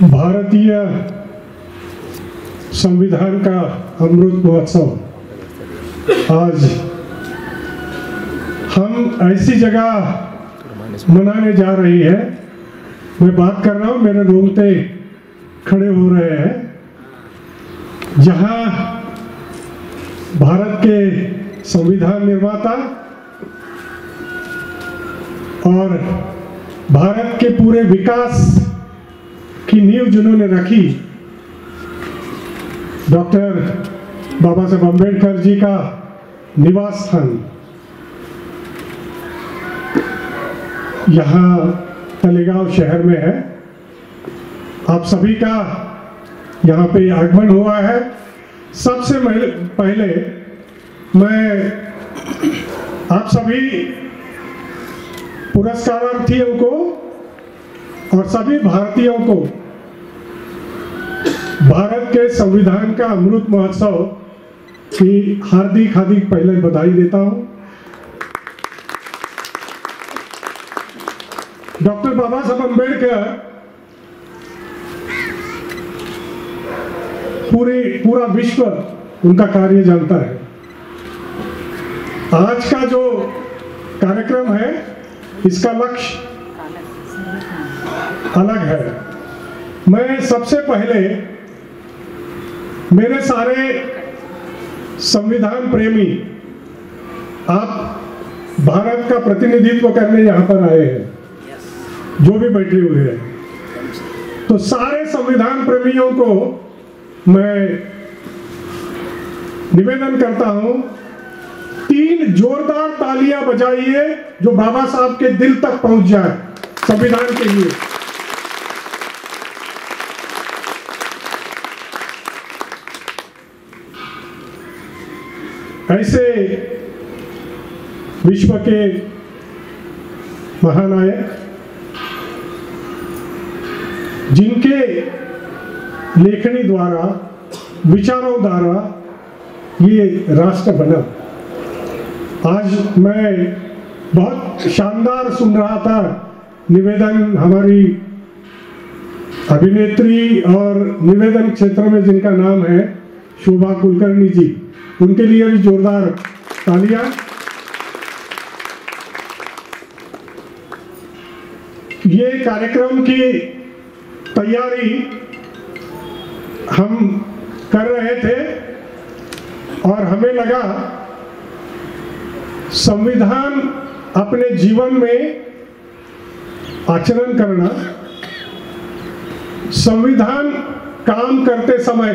भारतीय संविधान का अमृत महोत्सव आज हम ऐसी जगह मनाने जा रही है। मैं बात कर रहा हूँ, मेरे रोंगटे खड़े हो रहे हैं, जहाँ भारत के संविधान निर्माता और भारत के पूरे विकास की नींव जिन्होंने रखी, डॉक्टर बाबा साहब अम्बेडकर जी का निवास स्थान यहाँ तलेगांव शहर में है। आप सभी का यहाँ पे आगमन हुआ है। सबसे पहले मैं आप सभी पुरस्कारार्थियों को और सभी भारतीयों को भारत के संविधान का अमृत महोत्सव की हार्दिक पहले बधाई देता हूं। डॉक्टर बाबा साहब अम्बेडकर पूरा विश्व उनका कार्य जानता है। आज का जो कार्यक्रम है, इसका लक्ष्य अलग है। मैं सबसे पहले मेरे सारे संविधान प्रेमी, आप भारत का प्रतिनिधित्व करने यहाँ पर आए हैं, जो भी बैठे हुए हैं, तो सारे संविधान प्रेमियों को मैं निवेदन करता हूं, 3 जोरदार तालियां बजाइए जो बाबा साहब के दिल तक पहुंच जाए संविधान के लिए। ऐसे विश्व के महानायक, जिनके लेखनी द्वारा, विचारों द्वारा ये राष्ट्र बना। आज मैं बहुत शानदार सुन रहा था निवेदन, हमारी अभिनेत्री और निवेदन क्षेत्र में जिनका नाम है शोभा कुलकर्णी जी, उनके लिए भी जोरदार तालियां। ये कार्यक्रम की तैयारी हम कर रहे थे और हमें लगा संविधान अपने जीवन में आचरण करना, संविधान काम करते समय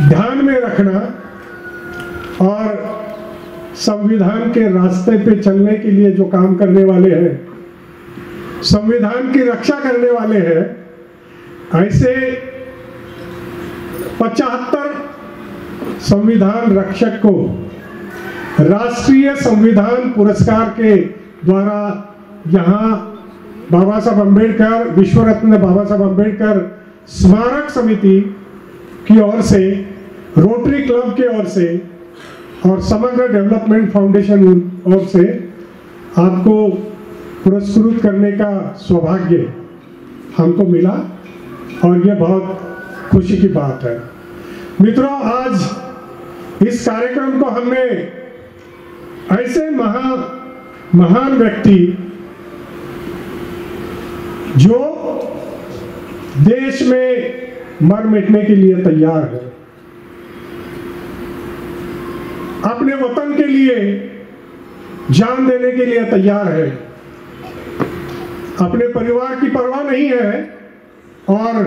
ध्यान में रखना और संविधान के रास्ते पे चलने के लिए जो काम करने वाले हैं, संविधान की रक्षा करने वाले हैं, ऐसे 75 संविधान रक्षक को राष्ट्रीय संविधान पुरस्कार के द्वारा यहाँ बाबा साहब अम्बेडकर, विश्व रत्न बाबा साहब अम्बेडकर स्मारक समिति की ओर से, रोटरी क्लब के ओर से और समग्र डेवलपमेंट फाउंडेशन ओर से आपको पुरस्कृत करने का सौभाग्य हमको मिला और ये बहुत खुशी की बात है। मित्रों, आज इस कार्यक्रम को हमने ऐसे महान व्यक्ति जो देश में मर मिटने के लिए तैयार है, अपने वतन के लिए जान देने के लिए तैयार है, अपने परिवार की परवाह नहीं है, और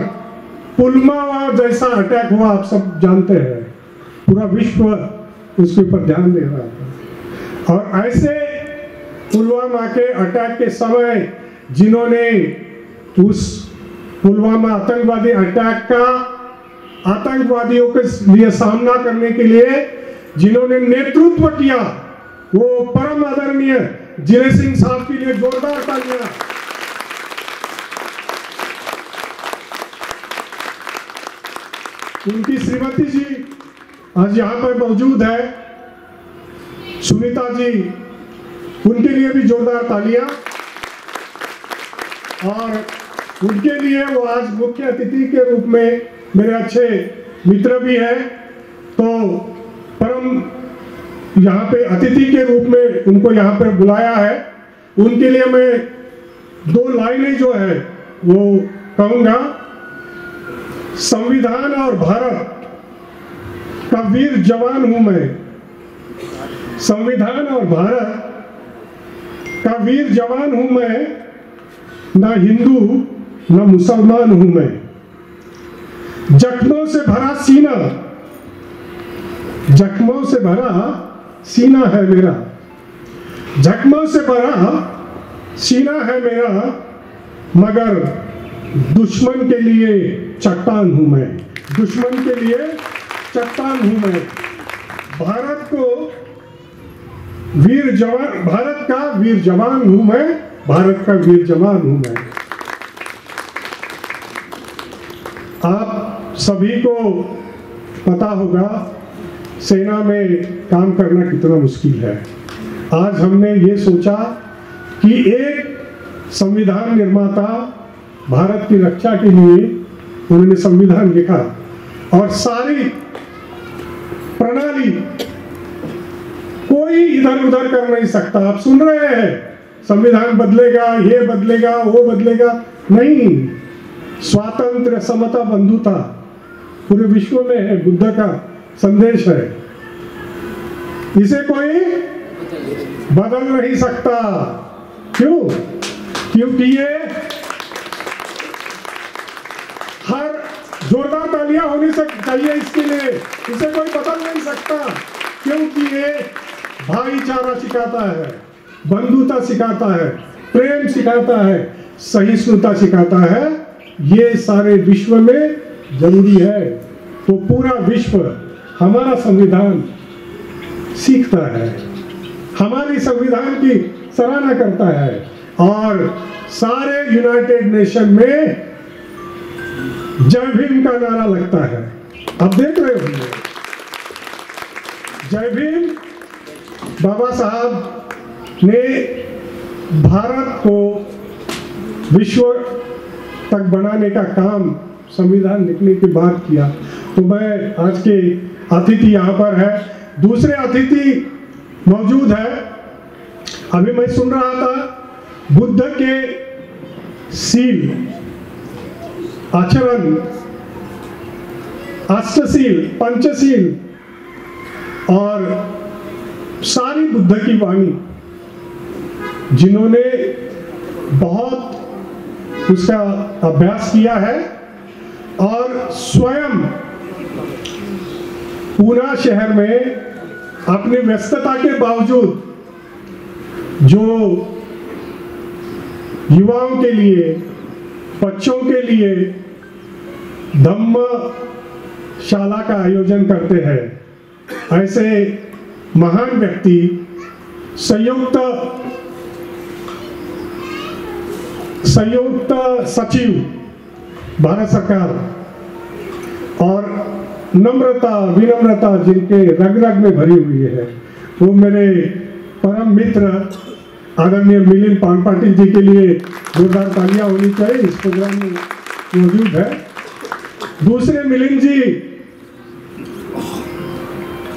पुलवामा जैसा अटैक हुआ, आप सब जानते हैं, पूरा विश्व उसके ऊपर ध्यान दे रहा था। और ऐसे पुलवामा के अटैक के समय जिन्होंने उस पुलवामा आतंकवादी अटैक का आतंकवादियों के लिए सामना करने के लिए जिन्होंने नेतृत्व किया, वो परम आदरणीय जिले सिंह साहब के लिए जोरदार तालियां। उनकी श्रीमती जी आज यहाँ पर मौजूद है, सुनीता जी, उनके लिए भी जोरदार तालियां। और उनके लिए वो आज मुख्य अतिथि के रूप में मेरे अच्छे मित्र भी हैं, तो परम यहाँ पे अतिथि के रूप में उनको यहाँ पे बुलाया है। उनके लिए मैं 2 लाइनें जो है वो कहूँगा। संविधान और भारत का वीर जवान हूं मैं, संविधान और भारत का वीर जवान हूं मैं, ना हिंदू ना मुसलमान हूं मैं। जख्मों से भरा सीना, जख्मों से भरा सीना है मेरा, जख्मों से भरा सीना है मेरा, मगर दुश्मन के लिए चट्टान हूं मैं, दुश्मन के लिए चट्टान हूं मैं। भारत को वीर जवान, भारत का वीर जवान हूं मैं, भारत का वीर जवान हूं मैं। आप सभी को पता होगा सेना में काम करना कितना मुश्किल है। आज हमने ये सोचा कि एक संविधान निर्माता भारत की रक्षा के लिए उन्होंने संविधान लिखा और सारी प्रणाली कोई इधर उधर कर नहीं सकता। आप सुन रहे हैं संविधान बदलेगा, ये बदलेगा, वो बदलेगा, नहीं। स्वातंत्र्य, समता, बंधुता पूरे विश्व में है, बुद्ध का संदेश है, इसे कोई बदल नहीं सकता। क्यों? क्योंकि ये हर जोरदार तालियां होनी चाहिए इसके लिए, इसे कोई बदल नहीं सकता, क्योंकि ये भाईचारा सिखाता है, बंधुता सिखाता है, प्रेम सिखाता है, सहिष्णुता सिखाता है। ये सारे विश्व में जरूरी है। तो पूरा विश्व हमारा संविधान सीखता है, हमारी संविधान की सराहना करता है और सारे यूनाइटेड नेशन में जय भीम का नारा लगता है। आप देख रहे होंगे जय भीम। बाबा साहब ने भारत को विश्व तक बनाने का काम संविधान लिखने के बाद किया। तो मैं आज के अतिथि यहाँ पर है, दूसरे अतिथि मौजूद है। अभी मैं सुन रहा था बुद्ध के सील, आचरण, अष्टसील, पंचशील और सारी बुद्ध की वाणी, जिन्होंने बहुत उसका अभ्यास किया है और स्वयं पूना शहर में अपनी व्यस्तता के बावजूद जो युवाओं के लिए, बच्चों के लिए धम्मशाला का आयोजन करते हैं, ऐसे महान व्यक्ति संयुक्त सचिव भारत सरकार और नम्रता, विनम्रता जिनके रग रग में भरी हुई है, वो मेरे परम मित्र आदरणीय मिलिंद पान-पाटिल जी के लिए जोरदार तालियां होनी चाहिए, इस प्रोग्राम में मौजूद है। दूसरे मिलिंद जी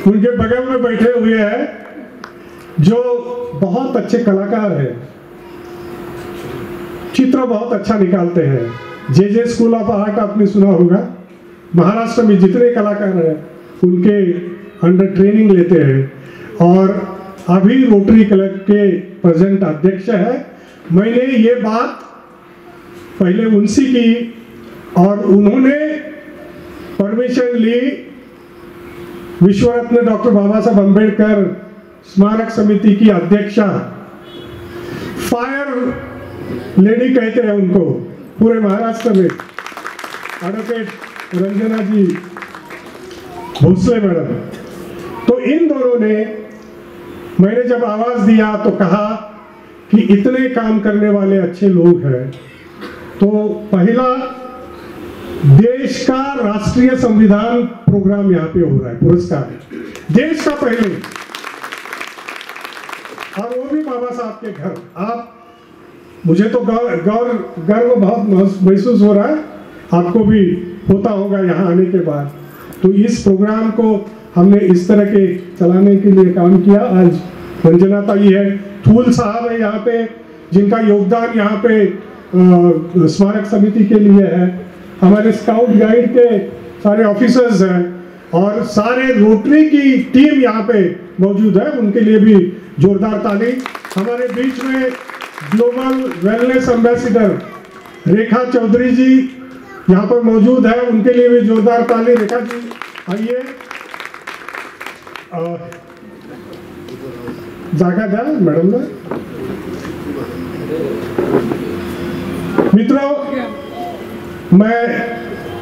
उनके बगल में बैठे हुए हैं, जो बहुत अच्छे कलाकार हैं, चित्र बहुत अच्छा निकालते हैं। जे स्कूल ऑफ आर्ट आपने सुना होगा, महाराष्ट्र में जितने कलाकार हैं उनके अंडर ट्रेनिंग लेते हैं और अभी रोटरी क्लब के प्रेजेंट अध्यक्ष है। मैंने ये बात पहले उनसे की और उन्होंने परमिशन ली विश्व रत्न डॉक्टर बाबा साहब अम्बेडकर स्मारक समिति की अध्यक्षा, फायर लेडी कहते हैं उनको पूरे महाराष्ट्र में, एडवोकेट रंजना जी भोसले मैडम। तो इन दोनों ने, मैंने जब आवाज दिया तो कहा कि इतने काम करने वाले अच्छे लोग हैं, तो पहला देश का राष्ट्रीय संविधान प्रोग्राम यहाँ पे हो रहा है, पुरस्कार देश का पहले, और वो भी बाबा साहब के घर। आप मुझे तो गर्व बहुत महसूस हो रहा है, आपको भी होता होगा यहाँ आने के बाद। तो इस प्रोग्राम को हमने इस तरह के चलाने के लिए काम किया। आज रंजना ताई है, थूल साहब है यहाँ पे, जिनका योगदान यहाँ पे स्मारक समिति के लिए है, हमारे स्काउट गाइड के सारे ऑफिसर्स हैं और सारे रोटरी की टीम यहाँ पे मौजूद है, उनके लिए भी जोरदार ताली। हमारे बीच में ग्लोबल वेलनेस एम्बेसडर रेखा चौधरी जी यहाँ पर मौजूद है, उनके लिए भी जोरदार ताली। रेखा जी आइए, जागा द्या मैडम ने। मित्रों, मैं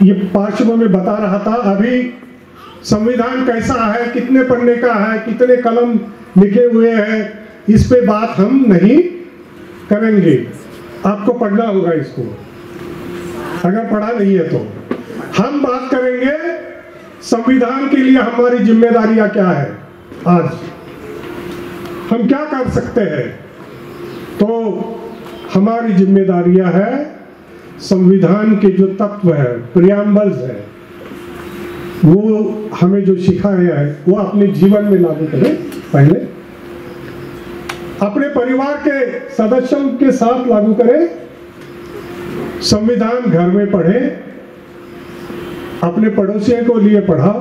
ये पार्श्व में बता रहा था अभी संविधान कैसा है, कितने पन्ने का है, कितने कलम लिखे हुए हैं, इस पे बात हम नहीं करेंगे। आपको पढ़ना होगा इसको, अगर पढ़ा नहीं है तो। हम बात करेंगे संविधान के लिए हमारी जिम्मेदारियां क्या है, आज हम क्या कर सकते हैं। तो हमारी जिम्मेदारियां है, संविधान के जो तत्व है, प्रियम्बल्स है, वो हमें जो सिखाया है वो अपने जीवन में लागू करें। पहले अपने परिवार के सदस्यों के साथ लागू करें, संविधान घर में पढ़ें, अपने पड़ोसियों को लिए पढ़ाओ,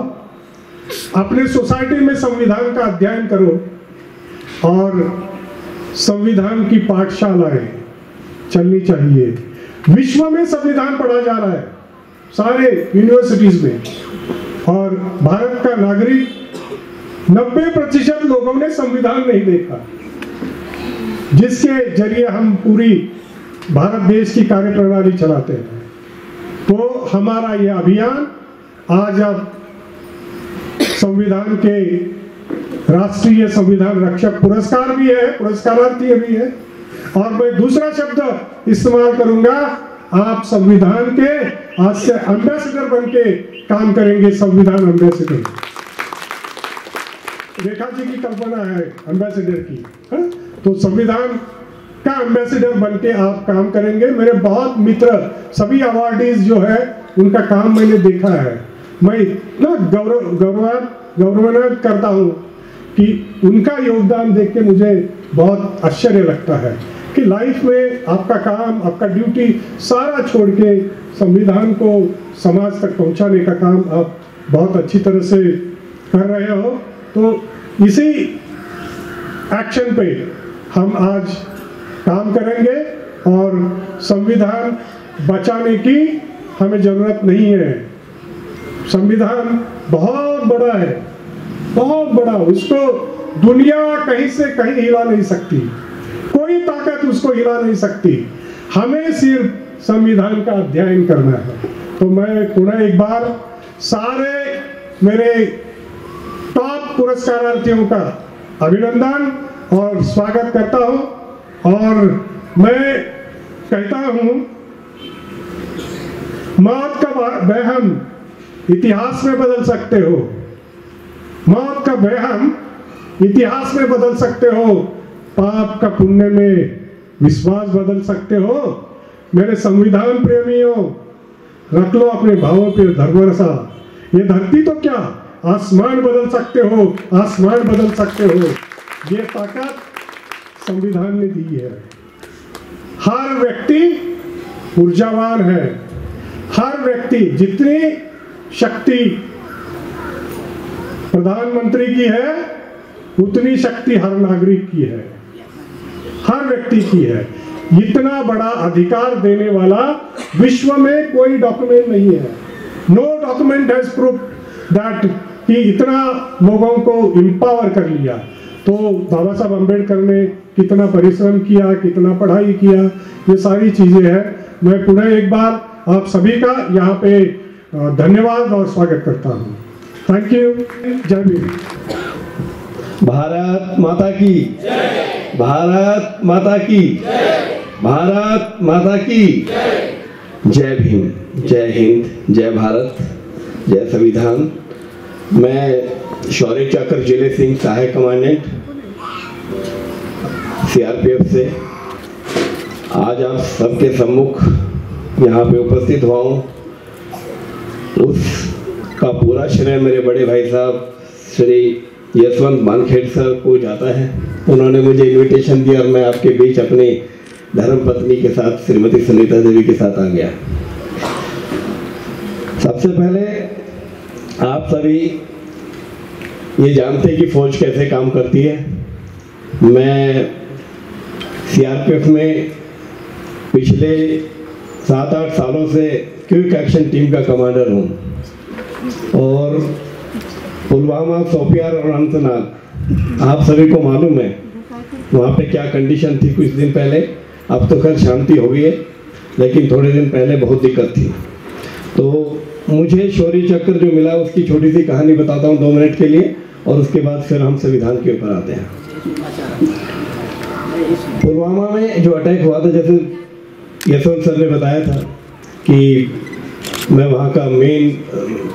अपने सोसाइटी में संविधान का अध्ययन करो और संविधान की पाठशालाएं चलनी चाहिए। विश्व में संविधान पढ़ा जा रहा है सारे यूनिवर्सिटीज में, और भारत का नागरिक 90% लोगों ने संविधान नहीं देखा, जिसके जरिए हम पूरी भारत देश की कार्यप्रणाली चलाते हैं। तो हमारा ये अभियान आज अब संविधान के राष्ट्रीय संविधान रक्षक पुरस्कार भी है, पुरस्कारार्थी भी है, और मैं दूसरा शब्द इस्तेमाल करूंगा, आप संविधान के आज से एम्बेसडर बन के काम करेंगे, संविधान एम्बेसडर। रेखा जी की कल्पना है एम्बेसडर की, है? तो संविधान का एम्बेसडर बन के आप काम करेंगे। मेरे बहुत मित्र, सभी अवार्डीज जो है, उनका काम मैंने देखा है। मैं इतना गौरवान्वित करता हूँ कि उनका योगदान देख के मुझे बहुत आश्चर्य लगता है कि लाइफ में आपका काम, आपका ड्यूटी सारा छोड़ के संविधान को समाज तक पहुंचाने का काम आप बहुत अच्छी तरह से कर रहे हो। तो इसी एक्शन पे हम आज काम करेंगे और संविधान बचाने की हमें जरूरत नहीं है। संविधान बहुत बड़ा है, बहुत बड़ा, उसको दुनिया कहीं से कहीं हिला नहीं सकती, कोई ताकत उसको हिला नहीं सकती। हमें सिर्फ संविधान का अध्ययन करना है। तो मैं पुनः एक बार सारे मेरे टॉप पुरस्कारार्थियों का अभिनंदन और स्वागत करता हूं, और मैं कहता हूं, मौत का वहम इतिहास में बदल सकते हो, मौत का वहम इतिहास में बदल सकते हो, पाप का पुण्य में विश्वास बदल सकते हो। मेरे संविधान प्रेमियों, रख लो अपने भावों पे धर्मरसा। ये धरती तो क्या, आसमान बदल सकते हो, आसमान बदल सकते हो। ये ताकत संविधान ने दी है। हर व्यक्ति ऊर्जावान है, हर व्यक्ति, जितनी शक्ति प्रधानमंत्री की है उतनी शक्ति हर नागरिक की है, हर व्यक्ति की है। इतना बड़ा अधिकार देने वाला विश्व में कोई डॉक्यूमेंट नहीं है। No document has proved that कि इतना लोगों को एम्पावर कर लिया। तो बाबा साहब अम्बेडकर ने कितना परिश्रम किया, कितना पढ़ाई किया, ये सारी चीजें हैं। मैं पुनः एक बार आप सभी का यहाँ पे धन्यवाद और स्वागत करता हूँ। Thank you. जय भीम। भारत माता की जय, भारत माता की जय, भारत माता की जय भीम, जय हिंद, जय भारत, जय संविधान। मैं शौर्य चक्र जिले सिंह, सहायक कमांडेंट CRPF से। आज आप सबके सम्मुख यहाँ पे उपस्थित हुआ हूँ, उसका पूरा श्रेय मेरे बड़े भाई साहब श्री यशवंत मानखेड़ सर को जाता है। उन्होंने मुझे इनविटेशन दिया और मैं आपके बीच अपनी धर्मपत्नी के साथ श्रीमती सुनीता देवी के साथ आ गया। सबसे पहले आप सभी ये जानते हैं कि फौज कैसे काम करती है। मैं सीआरपीएफ में पिछले 7-8 सालों से क्विक एक्शन टीम का कमांडर हूँ और पुलवामा, शोपियान और अनंतनाग आप सभी को मालूम है वहाँ पे क्या कंडीशन थी कुछ दिन पहले। अब तो खैर शांति हो गई है, लेकिन थोड़े दिन पहले बहुत दिक्कत थी। तो मुझे शौर्य चक्र जो मिला उसकी छोटी सी कहानी बताता हूँ 2 मिनट के लिए, और उसके बाद फिर हम संविधान के ऊपर आते हैं। पुलवामा में जो अटैक हुआ था, जैसे यशवंत सर ने बताया था कि मैं वहाँ का मेन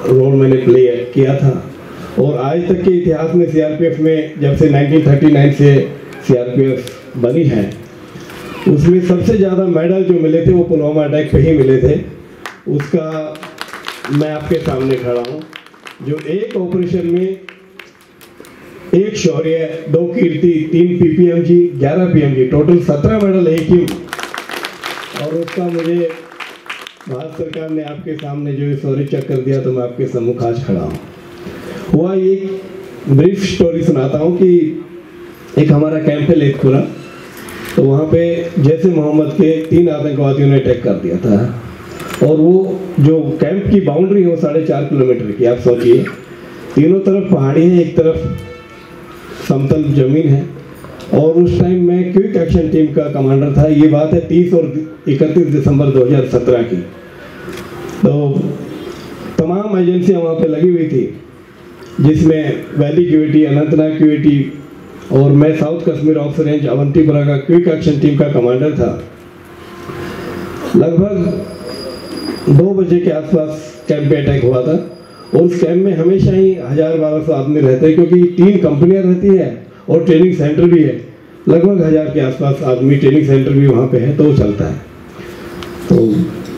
रोल मैंने प्ले किया था, और आज तक के इतिहास में सीआरपीएफ में जब से 1939 से सीआरपीएफ बनी है, उसमें सबसे ज़्यादा मेडल जो मिले थे वो पुलवामा अटैक पे ही मिले थे। उसका मैं आपके सामने खड़ा हूँ, जो एक ऑपरेशन में 1 शौर्य, 2 कीर्ति, 3 पीपीएमजी, 11 पीएमजी, टोटल 17 मेडल एक ही। और उसका मुझे भारत सरकार ने आपके सामने जो शौर्य चक्र दिया, तो मैं आपके सम्मुख आज खड़ा हूँ। हुआ एक ब्रीफ स्टोरी सुनाता हूँ कि एक हमारा कैंप है लेथपुरा, तो वहाँ पे जैसे मोहम्मद के 3 आतंकवादियों ने अटैक कर दिया था, और वो जो कैंप की बाउंड्री है वो 4.5 किलोमीटर की। आप सोचिए, तीनों तरफ पहाड़ी है, एक तरफ समतल जमीन है, और उस टाइम मैं क्विक एक्शन टीम का कमांडर था। ये बात है 30 और 31 दिसंबर 2017 की। तो तमाम एजेंसियां वहाँ पे लगी हुई थी, जिसमें वैली क्यूएटी, अनंतनाग क्यूएटी, और मैं south Kashmir officer range Awantipora का क्विक एक्शन टीम का कमांडर था। लगभग 2 बजे के आसपास कैंप पे अटैक हुआ था, और उस कैंप में हमेशा ही 1000-1200 आदमी रहते हैं, क्योंकि 3 कंपनियां रहती है और ट्रेनिंग सेंटर भी है। लगभग 1000 के आसपास आदमी, ट्रेनिंग सेंटर भी वहाँ पे है, तो वो चलता है। तो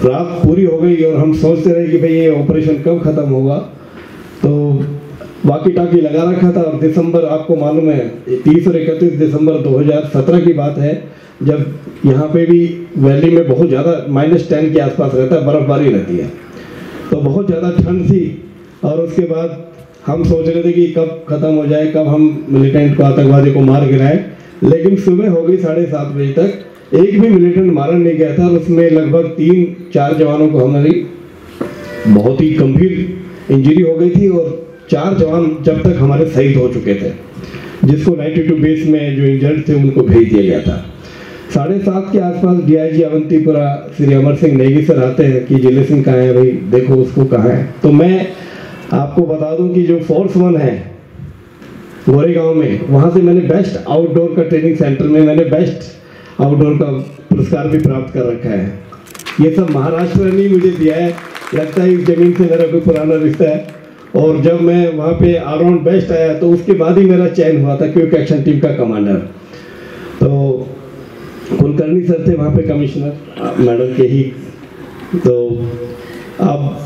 रात पूरी हो गई और हम सोचते रहे कि भाई ये ऑपरेशन कब ख़त्म होगा। तो वाकी टाकी लगा रखा था, और दिसंबर, आपको मालूम है 30 और 31 दिसंबर 2017 की बात है, जब यहाँ पे भी वैली में बहुत ज़्यादा -10 के आसपास रहता है, बर्फबारी रहती है, तो बहुत ज़्यादा ठंड थी। और उसके बाद हम सोच रहे थे कि कब ख़त्म हो जाए, कब हम मिलिटेंट को, आतंकवादी को मार गिराए। लेकिन सुबह हो गई 7:30 बजे तक, एक भी मिलिटेंट मारा नहीं गया था, और उसमें लगभग 3-4 जवानों को हमारी बहुत ही गंभीर इंजरी हो गई थी, और 4 जवान जब तक हमारे शहीद हो चुके थे, जिसको 92 बेस में जो इंजर्ड थे उनको भेज दिया गया था। 7:30 के आसपास डीआईजी अवंतीपुरा श्री अमर सिंह नेगी सर आते हैं कि जिले सिंह कहाँ है भाई, देखो उसको कहाँ है। तो मैं आपको बता दूं कि जो फोर्स 1 है गोरेगांव में, वहाँ से मैंने बेस्ट आउटडोर का ट्रेनिंग सेंटर में मैंने बेस्ट आउटडोर का पुरस्कार भी प्राप्त कर रखा है। ये सब महाराष्ट्र ने मुझे दिया है, लगता है इस जमीन से मेरा कोई पुराना रिश्ता है। और जब मैं वहाँ पे ऑलराउंड बेस्ट आया, तो उसके बाद ही मेरा चयन हुआ था क्विक एक्शन टीम का कमांडर। तो कुलकर्णी सर थे वहाँ पे कमिश्नर मैडम के ही। तो अब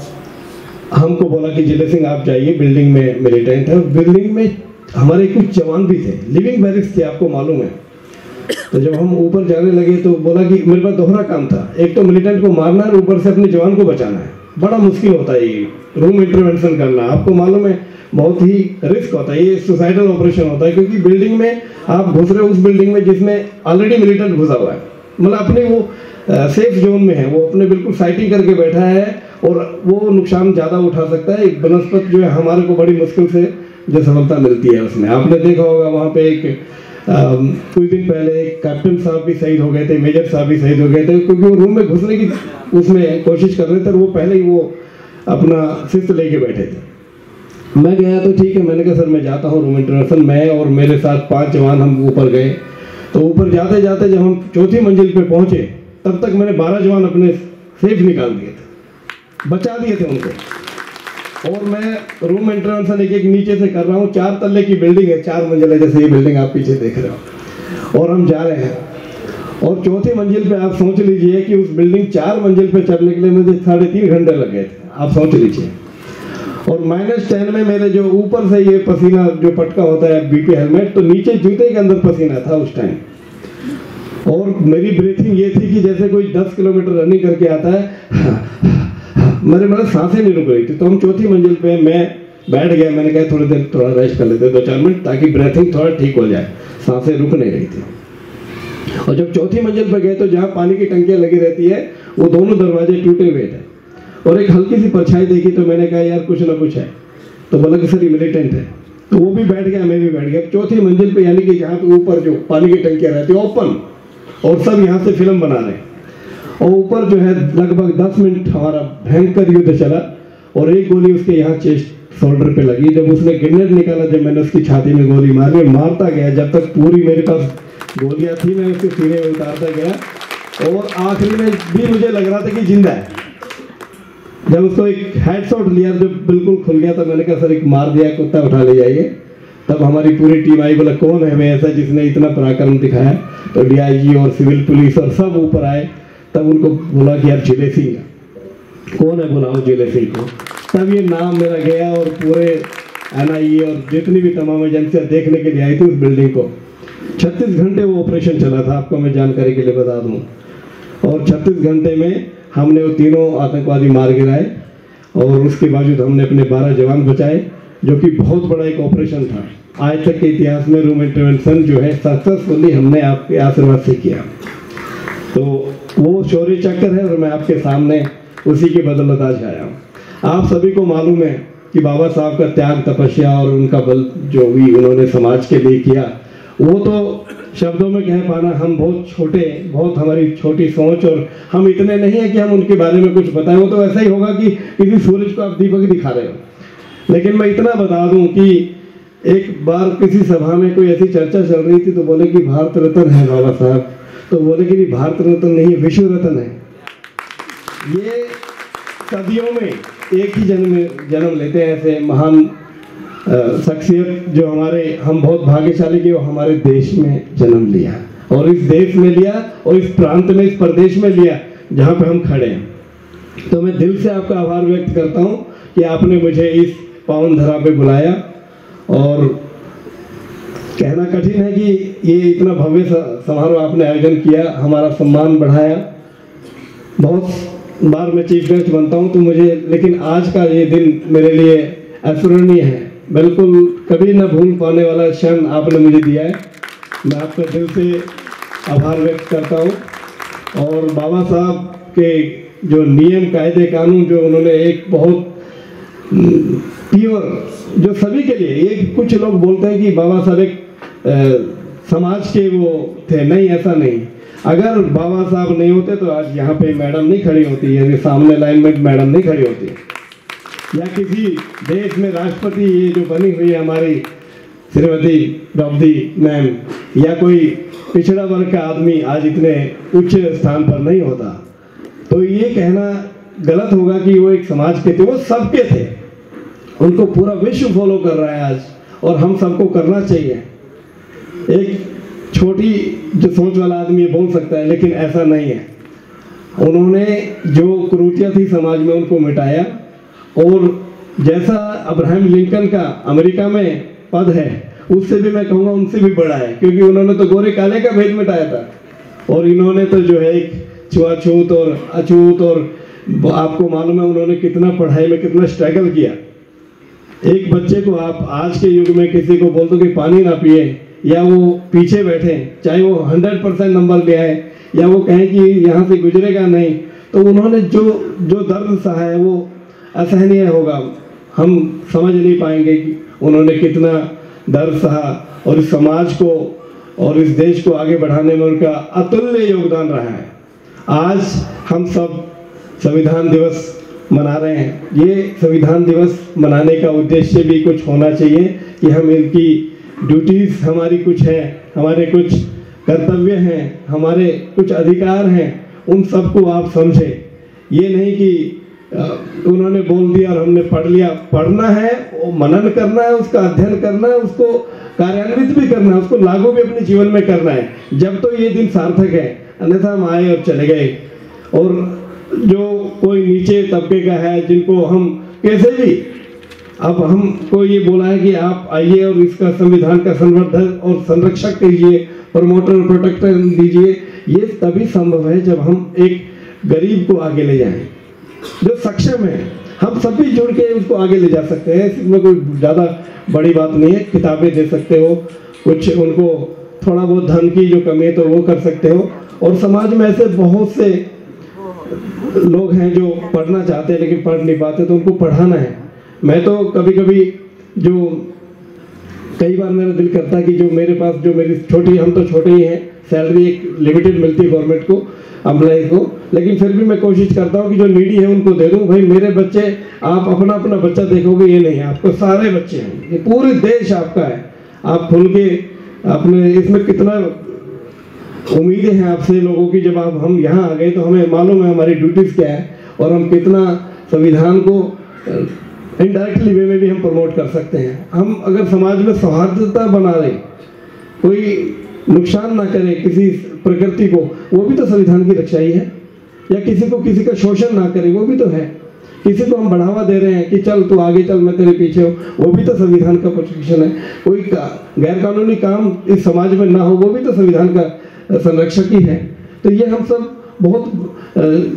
हमको बोला कि जिले सिंह आप जाइए, बिल्डिंग में मिलिटेंट है। बिल्डिंग में हमारे कुछ जवान भी थे, लिविंग बैरिक्स थे, आपको मालूम है। तो जब हम ऊपर जाने लगे तो बोला कि मेरे पास दोहरा काम था, एक तो मिलिटेंट को मारना है, ऊपर से अपने जवान को बचाना है। बड़ा मुश्किल होता है ये रूम इंटरवेंशन करना, आपको मालूम है बहुत ही रिस्क होता है, ये सुसाइडल ऑपरेशन होता है, क्योंकि बिल्डिंग में आप घुस रहे हो, उस बिल्डिंग में जिसमें ऑलरेडी मिलिटेंट घुसा हुआ है, मतलब अपने वो सेफ जोन में है, वो अपने बिल्कुल साइटिंग करके बैठा है, और वो नुकसान ज़्यादा उठा सकता है। एक बनस्पत जो है हमारे को बड़ी मुश्किल से जो सफलता मिलती है उसमें। आपने देखा होगा वहाँ पे एक कुछ दिन पहले एक कैप्टन साहब भी शहीद हो गए थे, मेजर साहब भी शहीद हो गए थे, क्योंकि वो रूम में घुसने की उसमें कोशिश कर रहे थे, और वो पहले ही वो अपना शिस्त लेके बैठे थे। मैं गया तो ठीक है, मैंने कहा सर मैं जाता हूँ रूम इंटरवेंशन। मैं और मेरे साथ 5 जवान हम ऊपर गए। तो ऊपर जाते जाते जब हम 4थी मंजिल पे पहुँचे, तब तक मैंने 12 जवान अपने सेफ निकाल दिए थे, बचा दिए थे उनको। और मैं रूम इंटरवेंशन एक नीचे से कर रहा हूँ। 4 तल्ले की बिल्डिंग है, 4 मंजिल है, जैसे ये बिल्डिंग आप पीछे देख रहे हो, और हम जा रहे हैं। और चौथी मंजिल पे आप सोच लीजिए कि उस बिल्डिंग 4 मंजिल पे चढ़ने के लिए मुझे 3.5 घंटे लग गए थे, आप सोच लीजिए। और -10 में मेरे जो ऊपर से ये पसीना जो पटका होता है बीपी हेलमेट, तो नीचे जूते के अंदर पसीना था उस टाइम। और मेरी ब्रीथिंग ये थी कि जैसे कोई 10 किलोमीटर रनिंग करके आता है, मेरे मतलब सांसें नहीं रुक रही थी। तो हम चौथी मंजिल पे मैं बैठ गया, मैंने कहा थोड़ी देर थोड़ा रेस्ट कर लेते 2-4 मिनट, ताकि ब्रीथिंग थोड़ा ठीक हो जाए, सांसें रुक नहीं रही थी। और जब चौथी मंजिल पर गए तो जहाँ पानी की टंकियाँ लगी रहती है वो दोनों दरवाजे टूटे हुए थे, और एक हल्की सी परछाई देखी तो मैंने कहा यार कुछ ना कुछ है। तो बोला कि सर मिलिटेंट है। तो वो भी बैठ गया, मैं भी बैठ गया। चौथी मंजिल पे यानी कि जहाँ पे ऊपर जो पानी की टंकियाँ रहती है ओपन, और सब यहाँ से फिल्म बना रहे, और ऊपर जो है लगभग 10 मिनट हमारा भयंकर युद्ध चला। और एक गोली उसके यहाँ चेस्ट शोल्डर पे लगी। जब उसने ग्रेनेड निकाला, जब मैंने उसकी छाती में गोली मारी, मारता गया जब तक पूरी मेरे पास गोलियां थी, मैं उसके सीने में उतारता गया। और आखिरी में भी मुझे लग रहा था कि जिंदा है। जब उसको एक हेडशॉट लिया, जब बिल्कुल खुल गया, तो मैंने कहा सर एक मार दिया, कुत्ता उठा ले जाइए। तब हमारी पूरी टीम आई, बोला कौन है भाई ऐसा जिसने इतना पराक्रम दिखाया। तो डीआईजी और सिविल पुलिस और सब ऊपर आए। तब उनको बोला कि यार जिले सिंह कौन है, बुलाओ जिले सिंह को। तब ये नाम मेरा गया, और पूरे एनआईए और जितनी भी तमाम एजेंसियाँ देखने के लिए आई थी उस बिल्डिंग को। 36 घंटे वो ऑपरेशन चला था, आपको मैं जानकारी के लिए बता दूं। और 36 घंटे में हमने वो तीनों आतंकवादी मार गिराए, और उसके बावजूद हमने अपने 12 जवान बचाए, जो कि बहुत बड़ा एक ऑपरेशन था। आज तक के इतिहास में रूम इंटरवेंशन जो है सक्सेसफुली हमने आपके आशीर्वाद से किया। तो वो शौर्य चक्र है, और मैं आपके सामने उसी की बदौलत आज आया हूँ। आप सभी को मालूम है कि बाबा साहब का त्याग, तपस्या और उनका बल जो भी उन्होंने समाज के लिए किया, वो तो शब्दों में कह पाना, हम बहुत छोटे, बहुत हमारी छोटी सोच, और हम इतने नहीं है कि हम उनके बारे में कुछ बताएं। वो तो ऐसा ही होगा कि किसी सूरज को आप दीपक दिखा रहे हो। लेकिन मैं इतना बता दूं कि एक बार किसी सभा में कोई ऐसी चर्चा चल रही थी, तो बोले कि भारत रत्न है बाबा साहब। तो बोले कि भारत रत्न नहीं, विश्व रत्न है। ये सदियों में एक ही जन्म लेते हैं ऐसे महान शख्सियत, जो हमारे, हम बहुत भाग्यशाली कि वो हमारे देश में जन्म लिया, और इस देश में लिया, और इस प्रांत में, इस प्रदेश में लिया जहाँ पे हम खड़े हैं। तो मैं दिल से आपका आभार व्यक्त करता हूँ कि आपने मुझे इस पावन धरा पे बुलाया। और कहना कठिन है कि ये इतना भव्य समारोह आपने आयोजन किया, हमारा सम्मान बढ़ाया। बहुत बार मैं चीफ गेस्ट बनता हूँ तो मुझे, लेकिन आज का ये दिन मेरे लिए अपूरणीय है, बिल्कुल कभी न भूल पाने वाला क्षण आपने मुझे दिया है। मैं आपका दिल से आभार व्यक्त करता हूँ। और बाबा साहब के जो नियम, कायदे, कानून जो उन्होंने एक बहुत प्योर, जो सभी के लिए, एक कुछ लोग बोलते हैं कि बाबा साहब एक समाज के वो थे, नहीं, ऐसा नहीं। अगर बाबा साहब नहीं होते तो आज यहाँ पे मैडम नहीं खड़ी होती, या सामने लाइन में मैडम नहीं खड़ी होती, या किसी देश में राष्ट्रपति ये जो बनी हुई है हमारी श्रीमती द्रौपदी मैम, या कोई पिछड़ा वर्ग का आदमी आज इतने उच्च स्थान पर नहीं होता। तो ये कहना गलत होगा कि वो एक समाज के थे, वो सबके थे। उनको पूरा विश्व फॉलो कर रहा है आज, और हम सबको करना चाहिए। एक छोटी जो सोच वाला आदमी बोल सकता है, लेकिन ऐसा नहीं है। उन्होंने जो कुरीतियाँ थी समाज में उनको मिटाया, और जैसा अब्राहम लिंकन का अमेरिका में पद है, उससे भी मैं कहूँगा उनसे भी बड़ा है, क्योंकि उन्होंने तो गोरे काले का भेद मिटाया था। और इन्होंने तो जो है एक छुआछूत और अछूत, और आपको मालूम है उन्होंने कितना पढ़ाई में कितना स्ट्रगल किया। एक बच्चे को आप आज के युग में किसी को बोल दो कि पानी ना पिए, या वो पीछे बैठे, चाहे वो 100% नंबर ले आए, या वो कहें कि यहाँ से गुजरेगा नहीं, तो उन्होंने जो दर्द सहा है वो असहनीय होगा। हम समझ नहीं पाएंगे कि उन्होंने कितना दर्द सहा, और इस समाज को और इस देश को आगे बढ़ाने में उनका अतुल्य योगदान रहा है। आज हम सब संविधान दिवस मना रहे हैं। ये संविधान दिवस मनाने का उद्देश्य भी कुछ होना चाहिए कि हम इनकी ड्यूटीज, हमारी कुछ है, हमारे कुछ कर्तव्य हैं, हमारे कुछ अधिकार हैं, उन सबको आप समझें। ये नहीं कि उन्होंने बोल दिया और हमने पढ़ लिया। पढ़ना है, वो मनन करना है, उसका अध्ययन करना है, उसको कार्यान्वित भी करना है, उसको लागू भी अपने जीवन में करना है। जब तो ये दिन सार्थक है, अन्यथा हम आए और चले गए। और जो कोई नीचे तबके का है, जिनको हम कैसे भी, अब हमको ये बोला है कि आप आइए और इसका संविधान का संवर्धन और संरक्षक कीजिए, प्रमोटर और प्रोटेक्टर दीजिए, ये तभी संभव है जब हम एक गरीब को आगे ले जाएं, जो सक्षम है। हम सब भी जुड़ के उसको आगे ले जा सकते हैं, इसमें कोई ज़्यादा बड़ी बात नहीं है। किताबें दे सकते हो, कुछ उनको थोड़ा बहुत धन की जो कमी है तो वो कर सकते हो। और समाज में ऐसे बहुत से लोग हैं जो पढ़ना चाहते हैं लेकिन पढ़ नहीं पाते, तो उनको पढ़ाना है। मैं तो कभी कभी जो कई बार मेरा दिल करता है कि जो मेरे पास जो मेरी छोटी, हम तो छोटे ही हैं, सैलरी एक लिमिटेड मिलती है गवर्नमेंट को, एम्प्लॉय को, लेकिन फिर भी मैं कोशिश करता हूँ कि जो नीडी है उनको दे दूँ। भाई मेरे बच्चे, आप अपना अपना बच्चा देखोगे ये नहीं, आपको सारे बच्चे हैं, ये पूरे देश आपका है। आप खुल के अपने, इसमें कितना उम्मीदें हैं आपसे लोगों की। जब आप हम यहाँ आ गए तो हमें मालूम है हमारी ड्यूटीज़ क्या है और हम कितना संविधान को इनडायरेक्टली वे में भी हम प्रमोट कर सकते हैं। हम अगर समाज में सौहार्दता बना रहे, कोई नुकसान ना करे किसी प्रकृति को, वो भी तो संविधान की रक्षा ही है। या किसी को किसी का शोषण ना करे, वो भी तो है। किसी को हम बढ़ावा दे रहे हैं कि चल तू आगे चल, मैं तेरे पीछे हूँ, वो भी तो संविधान का प्रोटेक्शन है। कोई गैर कानूनी काम इस समाज में ना हो, वो भी तो संविधान का संरक्षक ही है। तो ये हम सब बहुत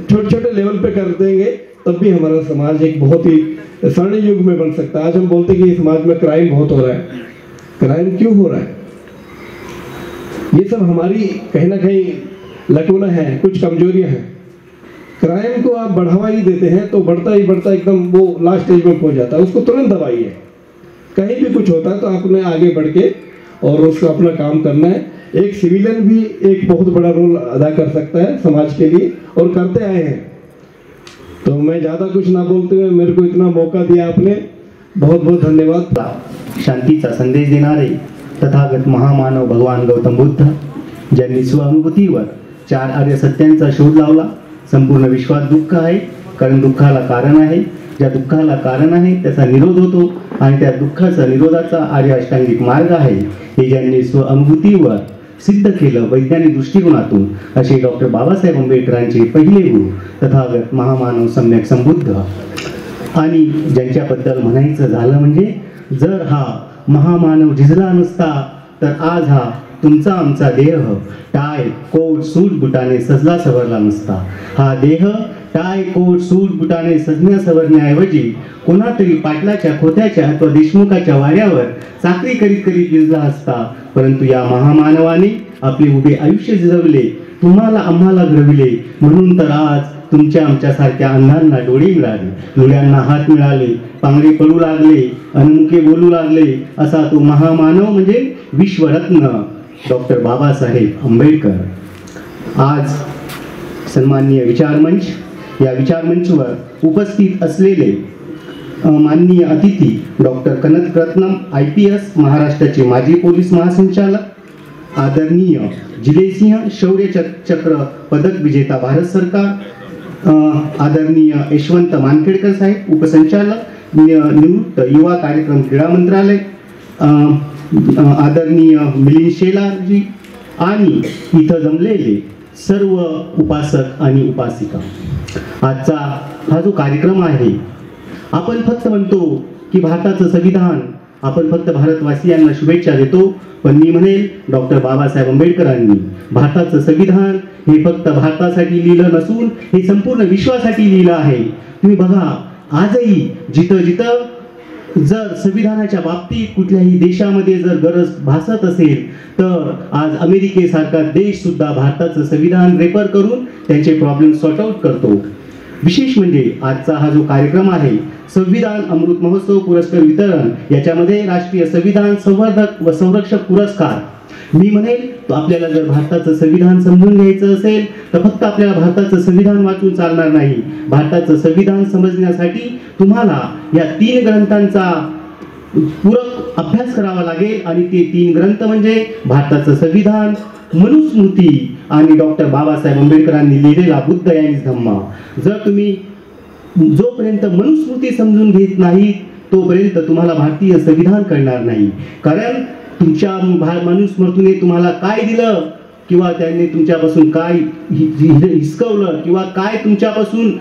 छोटे छोटे लेवल पे कर देंगे, तब भी हमारा समाज एक बहुत ही स्वर्ण युग में बन सकता है। आज हम बोलते हैं कि समाज में क्राइम बहुत हो रहा है, क्राइम क्यों हो रहा है? ये सब हमारी कहीं ना कहीं लकुना है, कुछ कमजोरियां हैं। क्राइम को आप बढ़ावा ही देते हैं तो बढ़ता ही बढ़ता एकदम वो लास्ट स्टेज में पहुंच जाता है, उसको तुरंत दबाइए। कहीं भी कुछ होता है तो आपने आगे बढ़ के और उसको अपना काम करना है। एक सिविलियन भी एक बहुत बड़ा रोल अदा कर सकता है समाज के लिए, और करते आए हैं। तो मैं ज़्यादा कुछ ना बोलते हुए, मेरे को इतना मौका दिया आपने, बहुत बहुत धन्यवाद। शांतीचा संदेश देणारे तथागत महामानव भगवान गौतम बुद्ध, ज्यांनी स्वानुभूतीवर 4 आर्य सत्यांचा शोध लावला। संपूर्ण विश्वात दुःख आहे, कारण दुःखाला कारण आहे, ज्या दुःखाला कारण आहे त्याचा निरोध होतो, आणि त्या दुःखाचा निरोधाचा आर्य अष्टांगिक मार्ग आहे, हे ज्यांनी स्वानुभूतीवर सिद्ध केलं वैज्ञानिक दृष्टिकोनातून, असे डॉक्टर बाबासाहेब आंबेडकरांचे पहिले गुरु तथागत महामानव सम्यक संबुद्ध। आणि ज्यांच्याबद्दल म्हणायचं झालं म्हणजे, जर हा महामानव झिजला नसता तर आज हा तुमचा आमचा देह टाय कोट सूट बुटाने सजला सवरला नसता। हा देह टाय कोट सूट बुटाने सजण्या सवरण्याऐवजी कोणातरी पाटलाच्या खोत्याच्या अथवा देशमुखाच्या वाऱ्यावर चाकरी करीत करीत झिजला असता। परंतु या महामानवाने आपले उभे आयुष्य झिजवले, तुम्हाला आम्हाला घडविले, म्हणून तर आज तुमच्या आमच्यासारख्या अंधांना डोळे मिळाले, डोळ्यांना हात मिळाले, पांगडे पडू लागले, अनमुखे बोलू लागले, असा तो महामानव म्हणजे विश्वरत्न डॉक्टर बाबासाहेब आंबेडकर। आज सन्माननीय विचारमंच, या विचारमंचवर उपस्थित असलेले माननीय अतिथी डॉक्टर कनकरत्नम IPS, महाराष्ट्राचे माजी पोलीस महासंचालक, आदरणीय जिलेसिंह शौर्य चक्र पदक विजेता भारत सरकार, आदरणीय यशवंत मानखेडकर साहेब उपसंचालक निवृत्त युवा कार्यक्रम क्रीडा मंत्रालय, आदरणीय मिलिंद शेलारजी, आणि इथं जमलेले सर्व उपासक आणि उपासिका। आजचा हा जो कार्यक्रम आहे, आपण फक्त म्हणतो की भारताचं संविधान, आपण फक्त भारतवासियांना शुभेच्छा देतो, पण मी म्हणेल डॉक्टर बाबासाहेब आंबेडकरांनी भारताचं संविधान हे फक्त भारतासाठी लिहिलं नसून हे संपूर्ण विश्वासाठी लिहिलं आहे। तुम्ही बघा, आजही जिथं जिथं जर संविधानाच्या बाबतीत कुठल्याही देशामध्ये जर गरज भासत असेल, तर आज अमेरिकेसारखा देश सुद्धा भारताचं संविधान रेफर करून त्यांचे प्रॉब्लेम सॉर्ट आउट करतो। विशेष म्हणजे आजचा हा जो कार्यक्रम आहे, संविधान अमृत महोत्सव पुरस्कार वितरण, याच्यामध्ये राष्ट्रीय संविधान संवर्धक व संरक्षक पुरस्कार, मी म्हणेल तो आपल्याला जर भारताचं संविधान समजून घ्यायचं असेल तर फक्त आपल्याला भारताचं संविधान वाचून चालणार नाही। भारताचं संविधान समजण्यासाठी तुम्हाला या 3 ग्रंथांचा पूरक अभ्यास करावा लागेल, आणि ते 3 ग्रंथ म्हणजे भारताचं संविधान, मनुस्मृती आणि डॉक्टर बाबासाहेब आंबेडकरांनी लिहिलेला बुद्ध यांनी धम्मा। जर तुम्ही जोपर्यंत मनुस्मृती समजून घेत नाही तोपर्यंत तुम्हाला भारतीय संविधान कळणार नाही। कारण तुमच्या मनुस्मृतीने तुम्हाला काय दिलं किंवा त्यांनी तुमच्यापासून काय हिसकवलं किंवा काय तुमच्यापासून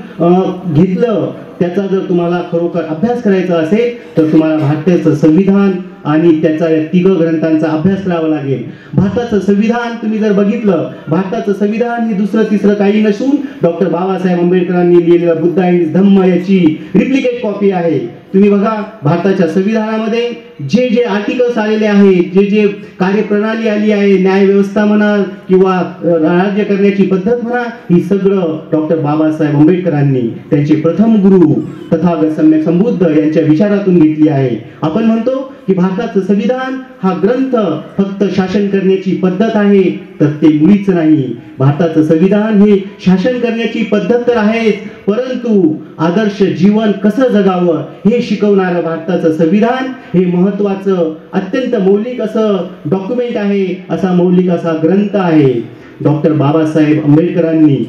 घेतलं, त्याचा जर तुम्हाला खरोखर अभ्यास करायचा असेल तर तुम्हाला भारताचं संविधान आणि त्याचा या 3 ग्रंथांचा अभ्यास करावा लागेल. भारताचं संविधान तुम्ही जर बघितलं, भारताचं संविधान हे दुसरं तिसरं काही नसून डॉक्टर बाबासाहेब आंबेडकरांनी लिहिलेलं बुद्ध आणि धम्म याची रिप्लिकेट कॉपी आहे. तुम्ही बघा, भारताच्या संविधानामध्ये जे जे आर्टिकल्स आलेले आहेत, जे जे कार्यप्रणाली आली आहे, न्याय व्यवस्था म्हणा किंवा राज्य करण्याची पद्धत म्हणा, ही सगळं डॉक्टर बाबासाहेब आंबेडकरांनी त्यांचे प्रथम गुरु तथागत सम्यक संबुद्ध यांच्या विचारातून घेतली आहे. आपण म्हणतो की भारताचं संविधान हा ग्रंथ फक्त शासन करण्याची पद्धत आहे, तर ते मुळीच नाही. भारताचं संविधान हे शासन करण्याची पद्धत तर आहेच, परंतु आदर्श जीवन कसं जगावं हे शिकवणारं भारताचं संविधान हे महत्त्वाचं अत्यंत मौलिक असं डॉक्युमेंट आहे, असा मौलिक असा ग्रंथ आहे. डॉक्टर बाबासाहेब आंबेडकरांनी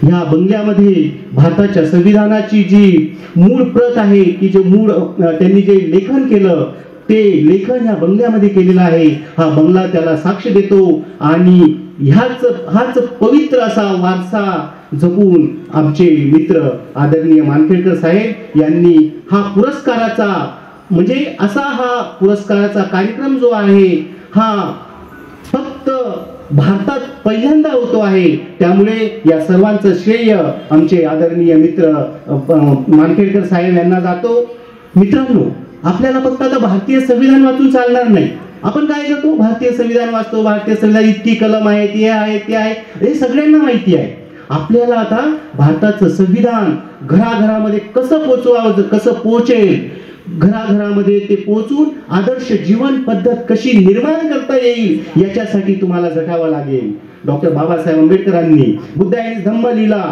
ह्या बंगल्यामध्ये भारताच्या संविधानाची जी मूळ प्रत आहे की जे मूळ त्यांनी जे लेखन केलं ते लेखन ह्या बंगल्यामध्ये केलेलं आहे. हा बंगला त्याला साक्ष देतो आणि हाच पवित्र असा वारसा जपून आमचे मित्र आदरणीय मानखेडकर साहेब यांनी हा पुरस्काराचा म्हणजे असा हा पुरस्काराचा कार्यक्रम जो आहे हा फक्त भारतात पहिल्यांदा होतो आहे. त्यामुळे या सर्वांचं श्रेय आमचे आदरणीय मित्र मानखेडकर साहेब यांना जातो. मित्रांनो, आपल्याला फक्त आता भारतीय संविधान वाचून चालणार नाही. आपण काय करतो, भारतीय संविधान वाचतो, भारतीय संविधान इतकी कलम आहे, ते आहे, ते आहे, हे सगळ्यांना माहिती आहे. आपल्याला आता भारताचं संविधान घराघरामध्ये कसं पोहोचवावं, कसं पोहोचेल, घराघरामध्ये ते पोहोचून आदर्श जीवन पद्धत कशी निर्माण करता येईल याच्यासाठी तुम्हाला झटावं लागेल. डॉक्टर बाबासाहेब आंबेडकरांनी बुद्ध आणि धम्म लिहिला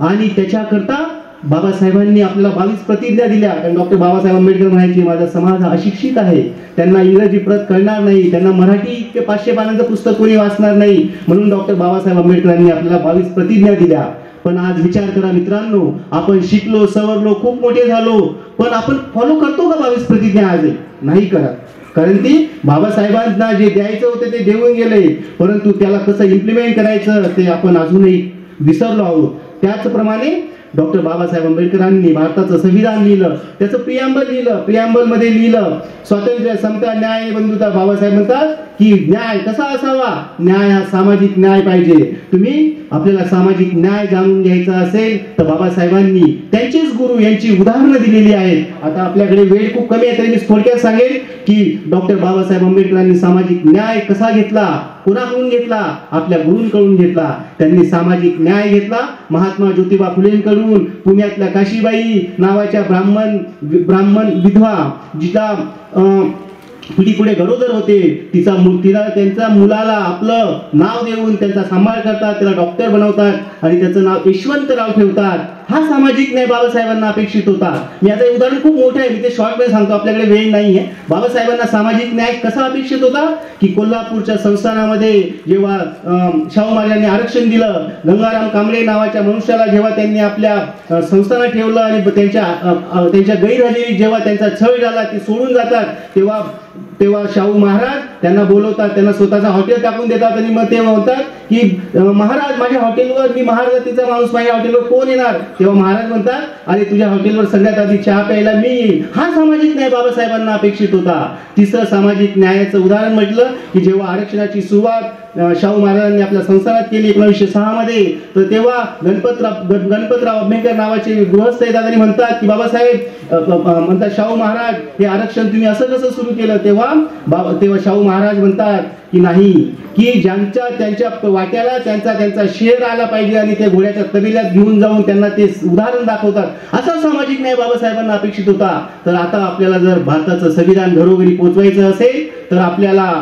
आणि त्याच्याकरता बाबासाहेबांनी आपल्याला 22 प्रतिज्ञा दिल्या. कारण डॉक्टर बाबासाहेब आंबेडकर म्हणायचे, माझा समाज हा अशिक्षित आहे, त्यांना इंग्रजी प्रत कळणार नाही, त्यांना मराठी ते 500 पानांचं पुस्तक कोणी वाचणार नाही, म्हणून डॉक्टर बाबासाहेब आंबेडकरांनी आपल्याला 22 प्रतिज्ञा दिल्या. पण आज विचार करा मित्रांनो, आपण शिकलो, सवरलो, खूप मोठे झालो, पण आपण फॉलो करतो का 22 प्रतिज्ञा? आज नाही करत. कारण ती बाबासाहेबांना जे द्यायचं होतं ते देऊन गेले, परंतु त्याला कसं इम्प्लिमेंट करायचं ते आपण अजूनही विसरलो आहोत. त्याचप्रमाणे डॉक्टर बाबासाहेब आंबेडकरांनी भारताचं संविधान लिहिलं, त्याचं प्रियांबल लिहिलं. प्रियांबल मध्ये लिहिलं स्वातंत्र्य, समता, न्याय आणि बंधुता. बाबासाहेब म्हणतात की न्याय कसा असावा, न्याय हा सामाजिक न्याय पाहिजे. तुम्ही आपल्याला सामाजिक न्याय जाणून घ्यायचा असेल तर बाबासाहेबांनी त्यांचेच गुरु यांची उदाहरणं दिलेली आहेत. आता आपल्याकडे वेळ खूप कमी आहे तरी मी थोडक्यात सांगेन की डॉक्टर बाबासाहेब आंबेडकरांनी सामाजिक न्याय कसा घेतला, कोणाकडून घेतला, आपल्या गुरूंकडून घेतला. त्यांनी सामाजिक न्याय घेतला महात्मा ज्योतिबा फुलेंकडून. पुण्यातल्या काशीबाई नावाच्या ब्राह्मण विधवा, जिचा पिढीपुढे गरोदर होते, तिला त्यांच्या मुलाला आपलं नाव देऊन त्यांचा सांभाळ करतात, त्याला डॉक्टर बनवतात आणि त्याचं नाव यशवंतराव ठेवतात. हा सामाजिक न्याय बाबासाहेबांना अपेक्षित होता. मी आता उदाहरण खूप मोठं आहे, मी ते शॉर्ट मध्ये सांगतो, आपल्याकडे वेळ नाही आहे. बाबासाहेबांना सामाजिक न्याय कसा अपेक्षित होता की कोल्हापूरच्या संस्थानामध्ये जेव्हा शाहू महाराजांनी आरक्षण दिलं, गंगाराम कांबळे नावाच्या मनुष्याला जेव्हा त्यांनी आपल्या संस्थानात ठेवलं आणि त्यांच्या गैरहजेरीत जेव्हा त्यांचा छळ झाला, ते सोडून जातात, तेव्हा शाहू महाराज त्यांना बोलवतात, त्यांना स्वतःचा हॉटेल टाकून देतात आणि मग ते म्हणतात की महाराज माझ्या हॉटेलवर, मी महाराजांचा माणूस, माझ्या हॉटेलवर कोण येणार? तेव्हा महाराज म्हणतात, अरे तुझ्या हॉटेलवर सगळ्यात आधी चहा प्यायला मी येईल. हा सामाजिक न्याय बाबासाहेबांना अपेक्षित होता. तिसरं सामाजिक न्यायाचं उदाहरण म्हटलं की जेव्हा आरक्षणाची सुरुवात शाहू महाराजांनी आपल्या संस्थानात केली 1906 मध्ये, तर तेव्हा गणपतराव अभ्यंकर नावाचे गृहस्थ येतात आणि म्हणतात की बाबासाहेब म्हणतात, शाहू महाराज हे आरक्षण तुम्ही असं कसं सुरू केलं? तेव्हा शाहू महाराज म्हणतात की नाही, की त्यांच्या वाट्याला त्यांचा शेर आला पाहिजे आणि ते घोड्याच्या तबेल्यात घेऊन जाऊन त्यांना ते उदाहरण दाखवतात. असा सामाजिक न्याय बाबासाहेबांना अपेक्षित होता. तर आता आपल्याला जर भारताचं संविधान घरोघरी पोहोचवायचं असेल तर आपल्याला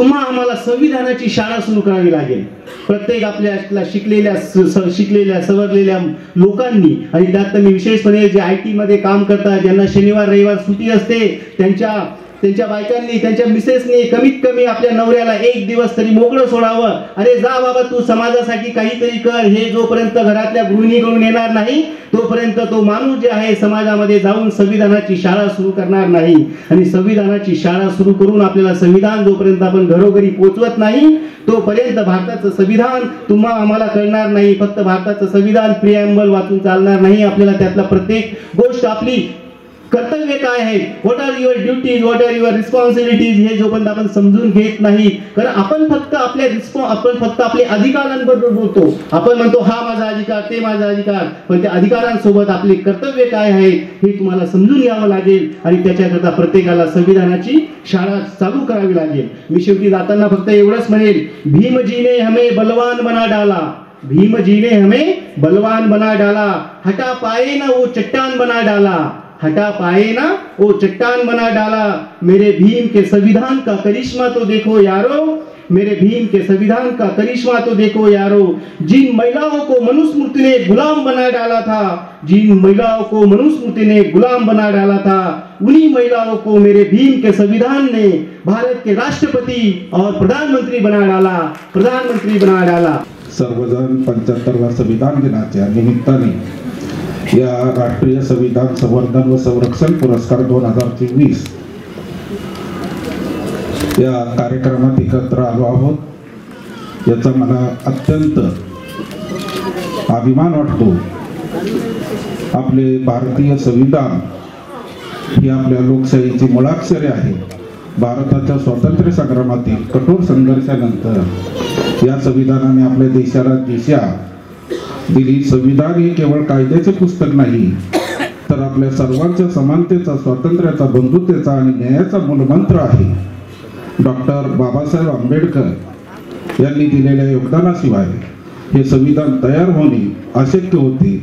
आम्हाला संविधानाची शाळा सुरू करावी लागेल. प्रत्येक आपल्या शिकलेल्या सवरलेल्या लोकांनी, आणि त्यात मी विशेषपणे जे IT मध्ये काम करतात, ज्यांना शनिवार रविवार सुट्टी असते, त्यांच्या बायकांनी, त्यांच्या मिसेसनी कमीत कमी आपल्या नवऱ्याला एक दिवस तरी मोकळं सोडावं. अरे जा बाबा, तू समाजासाठी काहीतरी कर. हे जोपर्यंत घरातल्या गृहिणीकडून येणार नाही तोपर्यंत तो माणूस जे आहे समाजामध्ये जाऊन संविधानाची शाळा सुरू करणार नाही. आणि संविधानाची शाळा सुरू करून आपल्याला संविधान जोपर्यंत आपण घरोघरी पोहोचवत नाही तोपर्यंत भारताचं संविधान तुम्हा आम्हाला कळणार नाही. फक्त भारताचं संविधान प्रिॲम्बल वाचून चालणार नाही. आपल्याला त्यातला प्रत्येक गोष्ट, आपली कर्तव्य काय आहे, what are your duties, what are your responsibilities, हे जोपर्यंत आपण समजून घेत नाही. कारण आपण फक्त आपले अधिकारांबद्दल बोलतो. आपण म्हणतो हा माझा अधिकार, ते माझा अधिकार, पण त्या अधिकारांसोबत आपले कर्तव्य काय आहे हे तुम्हाला समजून घ्यावं लागेल. आणि त्याच्याकरता प्रत्येकाला संविधानाची शाळा चालू करावी लागेल. मी शेवटी जाताना फक्त एवढंच म्हणेल, भीमजीने हमें बलवान बना डाला, भीमजीने हमें बलवान बना डाला, हटा पाए ना वो चट्टान बना डाला, हटा पाए ना वो चट्टान बना डाला. मेरे भीम के संविधान का करिश्मा तो देखो यारो, मेरे भीम के संविधान का करिश्मा तो देखो यारो. जिन महिलाओं को मनुस्मृति ने गुलाम बना डाला था, जिन महिलाओं को मनुस्मृति ने गुलाम बना डाला था, उन्हीं महिलाओं को मेरे भीम के संविधान ने भारत के राष्ट्रपति और प्रधानमंत्री बना डाला, प्रधानमंत्री बना डाला. सर्वजण 75व्या संविधान दिनाच्या निमित्ताने या राष्ट्रीय संविधान संवर्धन व संरक्षण पुरस्कार 2024 या कार्यक्रमात एकत्र आलो आहोत. याचा मला अत्यंत अभिमान वाटतो. आपले भारतीय संविधान ही आपल्या लोकशाहीची मुळाक्षरे आहे. भारताच्या स्वातंत्र्य संग्रामातील कठोर संघर्षानंतर या संविधानाने आपल्या देशाला दिशा दिली. संविधान हे केवळ कायद्याचे पुस्तक नाही, तर आपल्या सर्वांच्या समानतेचा, स्वातंत्र्याचा, बंधुतेचा आणि न्यायाचा मूलमंत्र आहे. डॉक्टर बाबासाहेब आंबेडकर यांनी दिलेल्या योगदानाशिवाय हे संविधान तयार होणे अशक्य होते.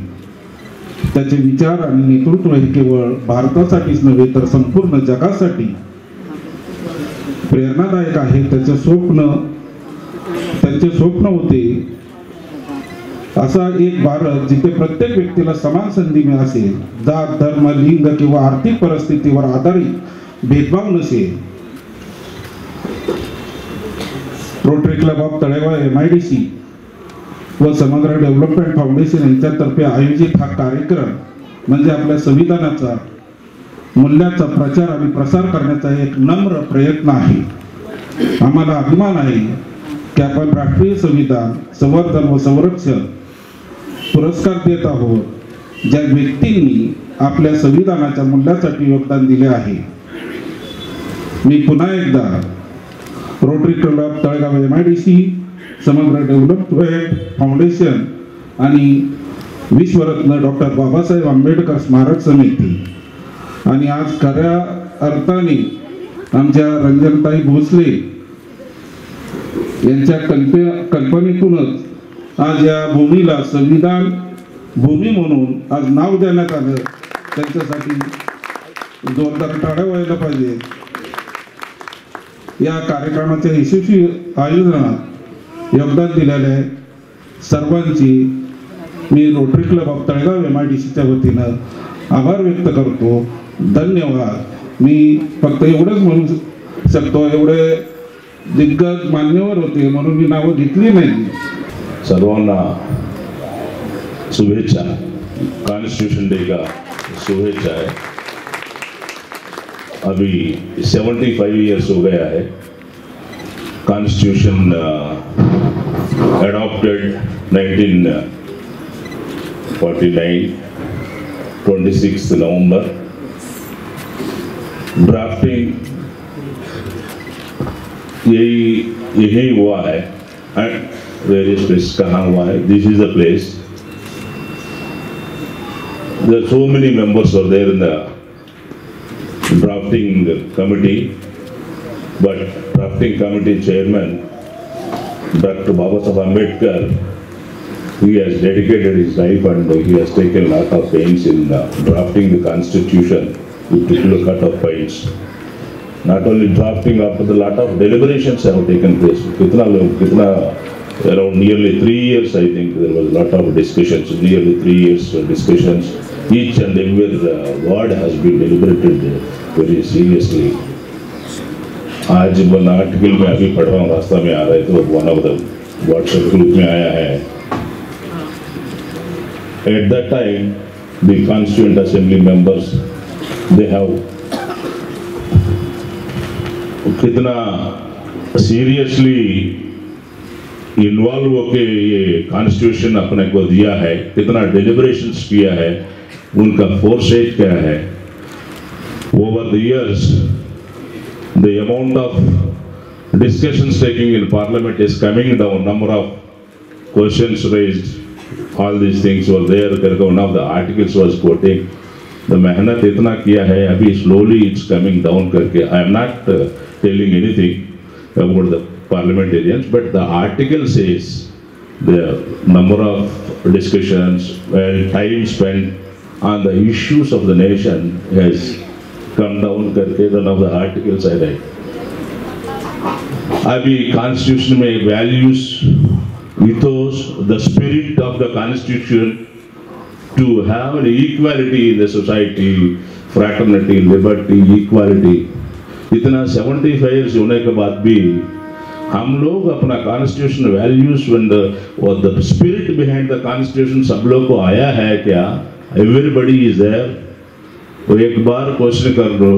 त्याचे विचार आणि नेतृत्व हे केवळ भारतासाठीच नव्हे तर संपूर्ण जगासाठी प्रेरणादायक आहे. त्यांचे स्वप्न होते असा एक भारत जिथे प्रत्येक व्यक्तीला समान संधी असेल, जात, धर्म, लिंग किंवा आर्थिक परिस्थितीवर आधारित भेदभाव नसेल. Rotary club of Talegaon MIDC व समग्र डेव्हलपमेंट फाउंडेशन यांच्यातर्फे आयोजित हा कार्यक्रम म्हणजे आपल्या संविधानाचा मूल्याचा प्रचार आणि प्रसार करण्याचा एक नम्र प्रयत्न आहे. आम्हाला अभिमान आहे की आपण राष्ट्रीय संविधान संवर्धन व संरक्षण पुरस्कार देत आहोत, ज्या व्यक्तींनी आपल्या संविधानाच्या मूल्यासाठी योगदान दिले आहे. मी पुन्हा एकदा rotary club of Talegaon MIDC, समग्र डेव्हलपमेंट फाउंडेशन आणि विश्वरत्न डॉक्टर बाबासाहेब आंबेडकर स्मारक समिती आणि आज खऱ्या अर्थाने आमच्या रंजनताई भोसले यांच्या कल्पनेतूनच आज या भूमीला संविधान भूमी म्हणून आज नाव देण्यात आलं. त्यांच्यासाठी जोरदार टाळ्या व्हायला पाहिजे. या कार्यक्रमाच्या यशस्वी आयोजनात योगदान दिलेल्या सर्वांची मी रोटरी क्लब ऑफ तळेगाव MIDCच्या वतीनं आभार व्यक्त करतो. धन्यवाद. मी फक्त एवढंच म्हणू शकतो, एवढे दिग्गज मान्यवर होते म्हणून मी नावं घेतली नाही. सर्वांना शुभेच्छा. कॉन्स्टिट्यूशन डे का शुभेच्छा है. अभी 75 ईयर्स हो गया है. कॉन्स्टिट्यूशन adopted 1949, 26 नवंबर. ड्राफ्टिंग यही हुआ है. वेरियस प्लेस कहाँ हुआ है. This is the place. There so many members are there in the drafting committee, but drafting committee chairman Dr. Babasaheb Ambedkar, he has dedicated his life and he has taken a lot of pains in drafting the constitution. He took a lot of pains. Not only drafting, after the lot of deliberations have taken place. Around nearly 3 years, I think there was a lot of discussions. Nearly 3 years of discussions. Each and every word has been deliberated very seriously. आज one article में अभी पढ़ रहा हूँ, रास्ता में आ रहे तो one of the WhatsApp group में आया है, at that time the constituent assembly members they have कितना सीरियसली इन्वॉल्व होके ये कॉन्स्टिट्यूशन अपने को दिया है, कितना डिलिब्रेशंस किया है, उनका फोरसेट क्या है। Over the years the amount of discussions taking in parliament is coming down, number of questions raised, all these things were there करके one of the articles was quoting, the मेहनत इतना किया है, अभी slowly it's coming down करके। I am not telling anything about the parliamentarians, but the article says the number of discussions and time spent on the issues of the nation has come down करके one of the articles I read। अभी constitution में values, ethos, the spirit of the constitution to have an equality in the society, fraternity, liberty, equality, इतना 75 years होने के बाद भी हम लोग अपना कॉन्स्टिट्यूशन वैल्यूज और the spirit behind the constitution सब लोग को आया है क्या? Everybody is there. तो एक बार क्वेश्चन कर लो,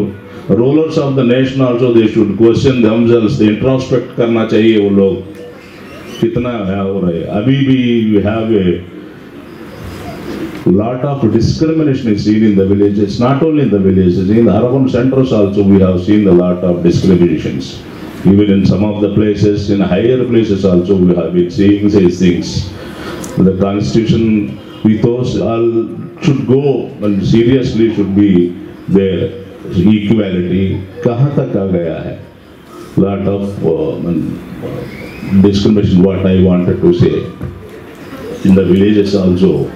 rulers of the nation also they should question themselves, introspect करना चाहिए वो लोग कितना है हो रहा है। अभी भी we have a lot of discrimination is seen in the villages, not only in the villages, in the urban centers also we have seen a lot of discriminations. Even in some of the places, in higher places also we have been seeing these things. The constitution ethos all should go and seriously should be there. Equality कहाँ तक आ गया है? Lot of discrimination, what I wanted to say. In the villages also,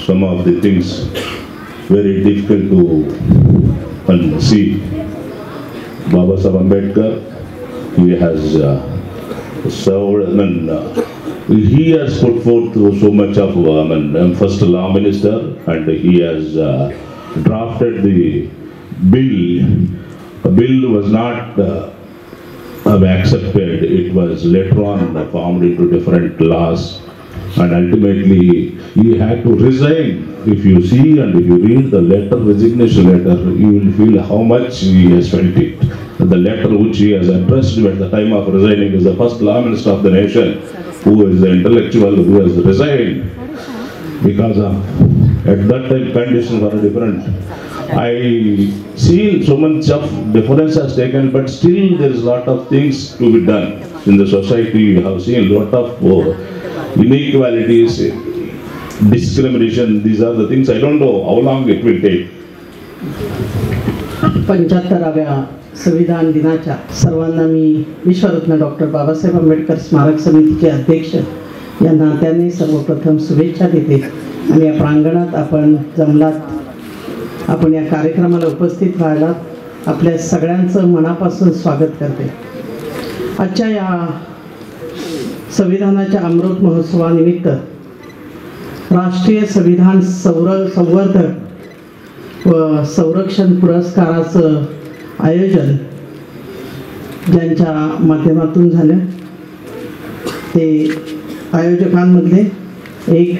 some of the things very difficult to see. Baba Saheb Ambedkar, he has served, he has put forth so much of first law minister, and he has drafted the bill. The bill was not accepted. It was later on formed into different laws, and ultimately he had to resign. If you see and if you read the letter, resignation letter, you will feel how much he has felt it. The letter which he has addressed at the time of resigning is the first law minister of the nation, who is the intellectual who has resigned because of at that time conditions were different. I see so much of difference has taken, but still there is a lot of things to be done in the society. You have seen a lot of inequalities, discrimination. These are the things. I don't know how long it will take. 75व्या संविधान दिनाच्या सर्वांना मी विश्वरत्न doctor Babasaheb Ambedkar स्मारक समितीचे अध्यक्ष या नात्याने सर्वप्रथम शुभेच्छा देते। आणि या प्रांगणात आपण जमलात, आपण या कार्यक्रमाला उपस्थित राहिलात, आपल्या सगळ्यांचं मनापासून स्वागत करते। आजच्या या संविधानाच्या अमृत महोत्सवानिमित्त राष्ट्रीय संविधान संवर्धक व संरक्षण पुरस्काराचं आयोजन ज्यांच्या माध्यमातून झालं, ते आयोजकांमधले एक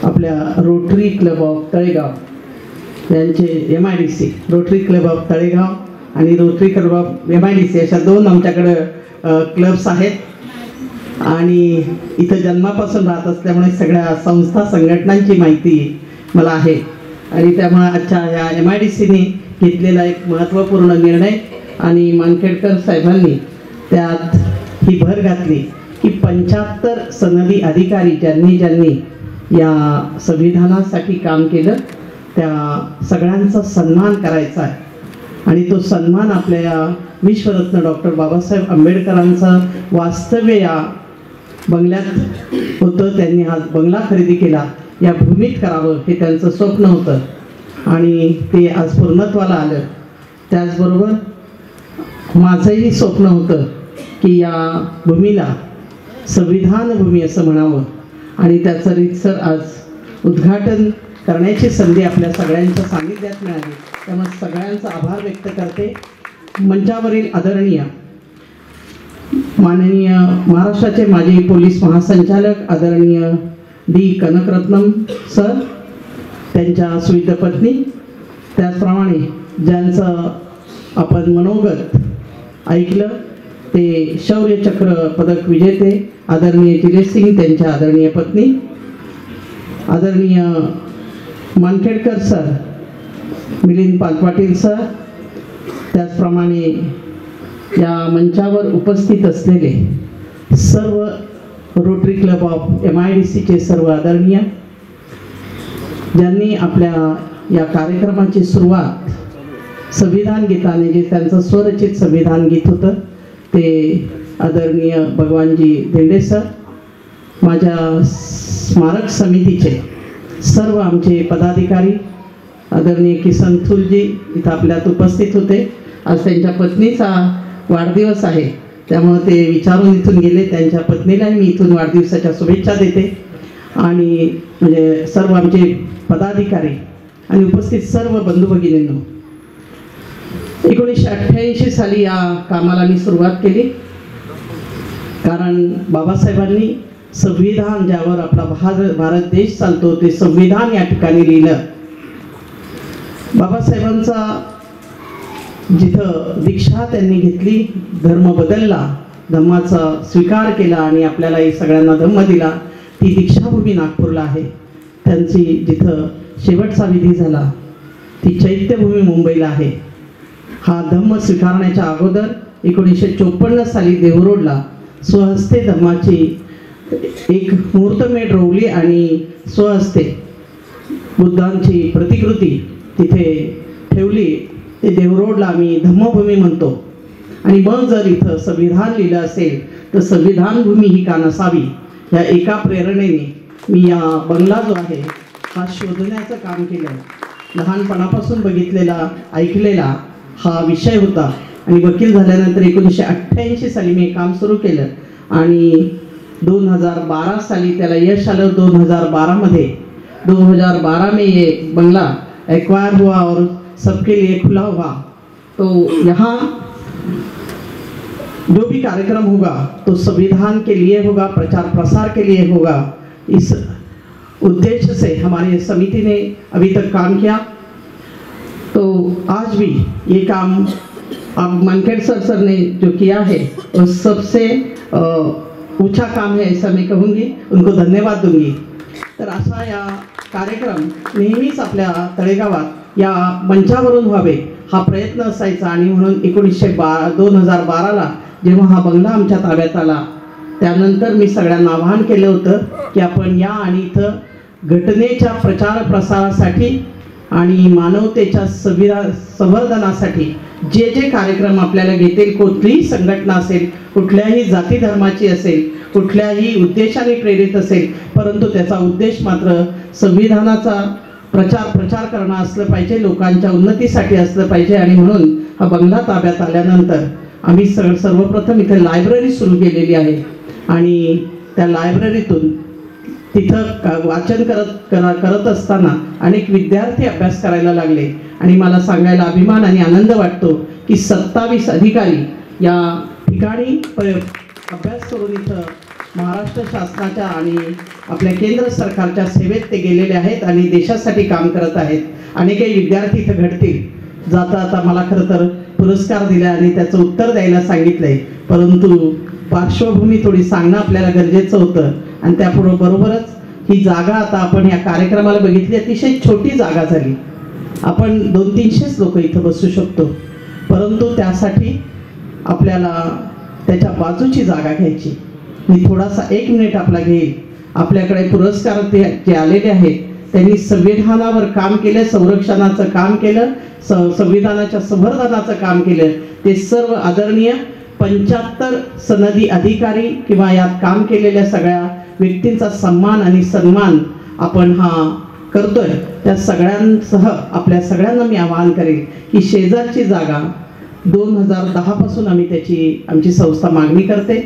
आपल्या रोटरी क्लब ऑफ तळेगाव यांचे MIDC, rotary club of Talegaon आणि रोटरी क्लब ऑफ MIDC अशा दोन आमच्याकडे क्लब्स आहेत। आणि इथं जन्मापासून राहत असल्यामुळे सगळ्या संस्था संघटनांची माहिती मला आहे। आणि त्यामुळे आजच्या या MIDCने घेतलेला एक महत्त्वपूर्ण निर्णय आणि मानखेडकर साहेबांनी त्यात ही भर घातली की 75 सनदी अधिकारी ज्यांनी या संविधानासाठी काम केलं त्या सगळ्यांचा सन्मान करायचा आहे। आणि तो सन्मान आपल्या या विश्वरत्न डॉक्टर बाबासाहेब आंबेडकरांचं वास्तव्य या बंगल्यात होतं। त्यांनी हा बंगला खरेदी केला, या भूमीत करावं हे त्यांचं स्वप्न होतं आणि ते आज पूर्णत्वाला आलं। त्याचबरोबर माझंही स्वप्न होतं की या भूमीला संविधान भूमी असं म्हणावं आणि त्याचं रीतसर आज उद्घाटन करण्याची संधी आपल्या सगळ्यांच्या सानिध्यात मिळाली। त्यामुळे सगळ्यांचा आभार व्यक्त करते। मंचावरील आदरणीय माननीय महाराष्ट्राचे माजी पोलीस महासंचालक आदरणीय डी कनकरत्नम सर, त्यांच्या सुविध पत्नी, त्याचप्रमाणे ज्यांचं आपण मनोगत ऐकलं ते शौर्य चक्र पदक विजेते आदरणीय जिलेश सिंग, त्यांच्या आदरणीय पत्नी, आदरणीय मानखेडकर सर, मिलिंद पाटील सर, त्याचप्रमाणे या मंचावर उपस्थित असलेले सर्व रोटरी क्लब ऑफ MIDCचे सर्व आदरणीय, ज्यांनी आपल्या या कार्यक्रमाची सुरुवात संविधान गीताने, जे त्यांचं स्वरचित संविधान गीत होतं, ते आदरणीय भगवानजी धेंडे सर, माझ्या स्मारक समितीचे सर्व आमचे पदाधिकारी, आदरणीय किसन थुलजी इथं आपल्यात उपस्थित होते. आज त्यांच्या पत्नीचा वाढदिवस आहे, त्यामुळे ते विचारून इथून गेले. त्यांच्या पत्नीलाही मी इथून वाढदिवसाच्या शुभेच्छा देते. आणि म्हणजे सर्व आमचे पदाधिकारी आणि उपस्थित सर्व बंधू भगिनींनो, 1988 साली या कामाला मी सुरुवात केली. कारण बाबासाहेबांनी संविधान, ज्यावर आपला भारत देश चालतो, ते संविधान या ठिकाणी लिहिलं. बाबासाहेबांचा जिथं दीक्षा त्यांनी घेतली, धर्म बदलला, धम्माचा स्वीकार केला आणि आपल्याला सगळ्यांना धम्म दिला, ती दीक्षाभूमी नागपूरला आहे. त्यांची जिथं शेवटचा विधी झाला ती चैत्यभूमी मुंबईला आहे. हा धम्म स्वीकारण्याच्या अगोदर 1954 साली देहरोडला स्वहस्ते धम्माची एक मुहूर्तमेढ रोवली आणि स्वहस्ते बुद्धांची प्रतिकृती तिथे ठेवली. ते देहरोडला आम्ही धम्मभूमी म्हणतो. आणि मग जर इथं संविधान लिहिलं असेल तर संविधान भूमी ही का नसावी, या एका प्रेरणेने मी या बंगला जो आहे हा शोधण्याचं काम केलं. लहानपणापासून बघितलेला ऐकलेला हा विषय होता आणि वकील झाल्यानंतर 1988 साली मी काम सुरू केलं आणि 2012 साली त्याला यश आलं. 2012 में ये बंगला एक्वायर हुआ और सबके लिए खुला हुआ. तो यहाँ जो भी कार्यक्रम होगा तो संविधान के लिए होगा, प्रचार प्रसार के लिए होगा. इस उद्देश्य से हमारी समिति ने अभी तक काम किया. तो आज भी ये काम अब मानखेड़कर सर ने जो किया है वो सबसे ऊंचा काम है ऐसा मैं कहूँगी. उनको धन्यवाद दूंगी. तर असा या कार्यक्रम नेहमीच आपल्या तळेगावात या मंचावरून व्हावे हा प्रयत्न असायचा. आणि म्हणून 2012ला जेव्हा हा बंगला आमच्या ताब्यात आला त्यानंतर मी सगळ्यांना आवाहन केलं होतं की आपण या आणि इथं घटनेच्या प्रचार प्रसारासाठी आणि मानवतेच्या संवर्धनासाठी जे जे कार्यक्रम आपल्याला घेतील, कुठलीही संघटना असेल, कुठल्याही जाती धर्माची असेल, कुठल्याही उद्देशाने प्रेरित असेल, परंतु त्याचा उद्देश मात्र संविधानाचा प्रचार करणं असलं पाहिजे, लोकांच्या उन्नतीसाठी असलं पाहिजे. आणि म्हणून हा बंगला ताब्यात आल्यानंतर आम्ही सर्वप्रथम इथे लायब्ररी सुरू केलेली आहे आणि त्या लायब्ररीतून तिथं वाचन करत असताना अनेक विद्यार्थी अभ्यास करायला लागले. आणि मला सांगायला अभिमान आणि आनंद वाटतो की 27 अधिकारी या ठिकाणी अभ्यास करून इथं महाराष्ट्र शासनाच्या आणि आपल्या केंद्र सरकारच्या सेवेत ते गेलेले आहेत आणि देशासाठी काम करत आहेत. अनेकही विद्यार्थी इथं घडतील. जाता मला खरं तर पुरस्कार दिला आणि त्याचं उत्तर द्यायला सांगितलंय, परंतु पार्श्वभूमी थोडी सांगणं आपल्याला गरजेचं होतं. आणि त्यापुढे बरोबरच ही जागा आता आपण या कार्यक्रमाला बघितली, अतिशय छोटी जागा झाली. आपण 200-300 लोक इथं बसू शकतो, परंतु त्यासाठी आपल्याला त्याच्या बाजूची जागा घ्यायची. मी थोडासा 1 मिनिट आपला घेईल. आपल्याकडे पुरस्कार जे आलेले आहेत त्यांनी संविधानावर काम केलं, संरक्षणाचं काम केलं, संविधानाच्या संवर्धनाचं काम केलं. ते सर्व आदरणीय 75 सनदी अधिकारी किंवा यात काम केलेल्या सगळ्या व्यक्तींचा सन्मान आणि सन्मान आपण हा करतोय. त्या सगळ्यांसह आपल्या सगळ्यांना मी आवाहन करेन की शेजारची जागा 2010 पासून आमची संस्था मागणी करते,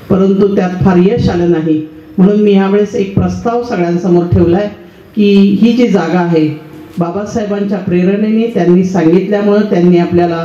परंतु त्यात फार यश आलं नाही. म्हणून मी यावेळेस एक प्रस्ताव सगळ्यांसमोर ठेवलाय की ही जी जागा आहे बाबासाहेबांच्या प्रेरणेने त्यांनी सांगितल्यामुळे त्यांनी आपल्याला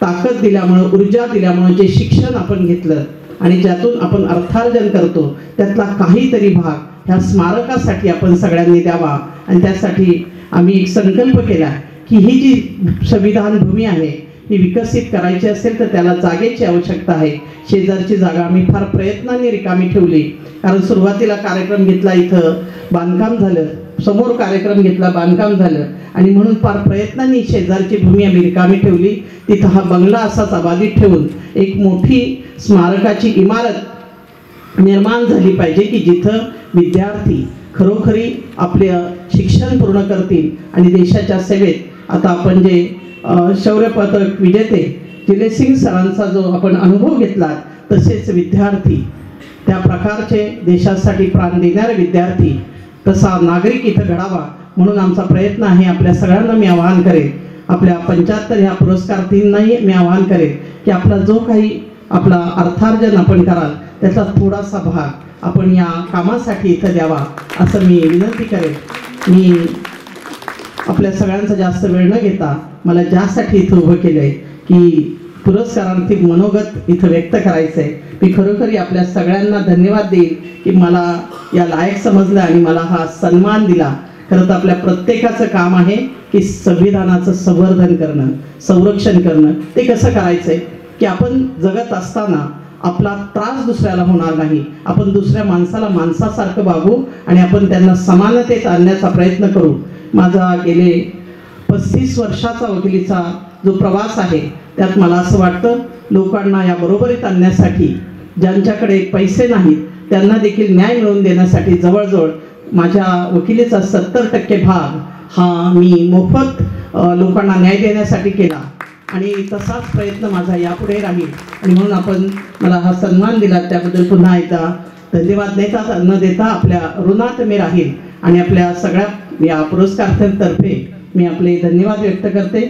ताकद दिल्यामुळं, ऊर्जा दिल्यामुळं जे शिक्षण आपण घेतलं आणि ज्यातून आपण अर्थार्जन करतो त्यातला काहीतरी भाग ह्या स्मारकासाठी आपण सगळ्यांनी द्यावा. आणि त्यासाठी आम्ही एक संकल्प केला की ही जी संविधान भूमी आहे ही विकसित करायची असेल तर त्याला जागेची आवश्यकता आहे. शेजारची जागा आम्ही फार प्रयत्नांनी रिकामी ठेवली, कारण सुरुवातीला कार्यक्रम घेतला इथं बांधकाम झालं, समोर कार्यक्रम घेतला बांधकाम झालं, आणि म्हणून फार प्रयत्नांनी शेजारची भूमी आम्ही रिकामी ठेवली. तिथं हा बंगला असाच अबाधित ठेवून एक मोठी स्मारकाची इमारत निर्माण झाली पाहिजे की जिथं विद्यार्थी खरोखरी आपले शिक्षण पूर्ण करतील आणि देशाच्या सेवेत. आता आपण जे शौर्य पदक विजेते जिलेसिंग सरांचा जो आपण अनुभव घेतला, तसेच विद्यार्थी त्या प्रकारचे देशासाठी प्राण देणारे विद्यार्थी तसा नागरिक इथं घडावा म्हणून आमचा प्रयत्न आहे. आपल्या सगळ्यांना मी आवाहन करेन, आपल्या 75 ह्या पुरस्कारार्थींनाही मी आवाहन करेन की आपला जो काही आपला अर्थार्जन आपण कराल त्याचा थोडासा भाग आपण या कामासाठी इथं द्यावा असं मी विनंती करेन. मी आपल्या सगळ्यांचा जास्त वेळ न घेता मला ज्यासाठी इथं उभं केलं आहे की पुरस्कारार्थी मनोगत इथं व्यक्त करायचं आहे. मी खरोखरी आपल्या सगळ्यांना धन्यवाद देईन की मला या लायक समजलं आणि मला हा सन्मान दिला. खरं तर आपल्या प्रत्येकाचं काम आहे की संविधानाचं संवर्धन करणं, संरक्षण करणं. ते कसं करायचं आहे की आपण जगत असताना आपला त्रास दुसऱ्याला होणार नाही, आपण दुसऱ्या माणसाला माणसासारखं वागू आणि आपण त्यांना समानतेत आणण्याचा प्रयत्न करू. माझा गेले 35 वर्षाचा वकिलीचा जो प्रवास आहे त्यात मला असं वाटतं लोकांना या बरोबरीत आणण्यासाठी, ज्यांच्याकडे पैसे नाहीत त्यांना देखील न्याय मिळवून देण्यासाठी जवळजवळ माझ्या वकिलीचा 70% भाग हा मी मोफत लोकांना न्याय देण्यासाठी केला आणि तसाच प्रयत्न माझा यापुढे राहील. आणि म्हणून आपण मला हा सन्मान दिला त्याबद्दल पुन्हा एकदा धन्यवाद न देता आपल्या ऋणात मी राहील आणि आपल्या सगळ्या या पुरस्कारार्थींतर्फे मी आपले धन्यवाद व्यक्त करते.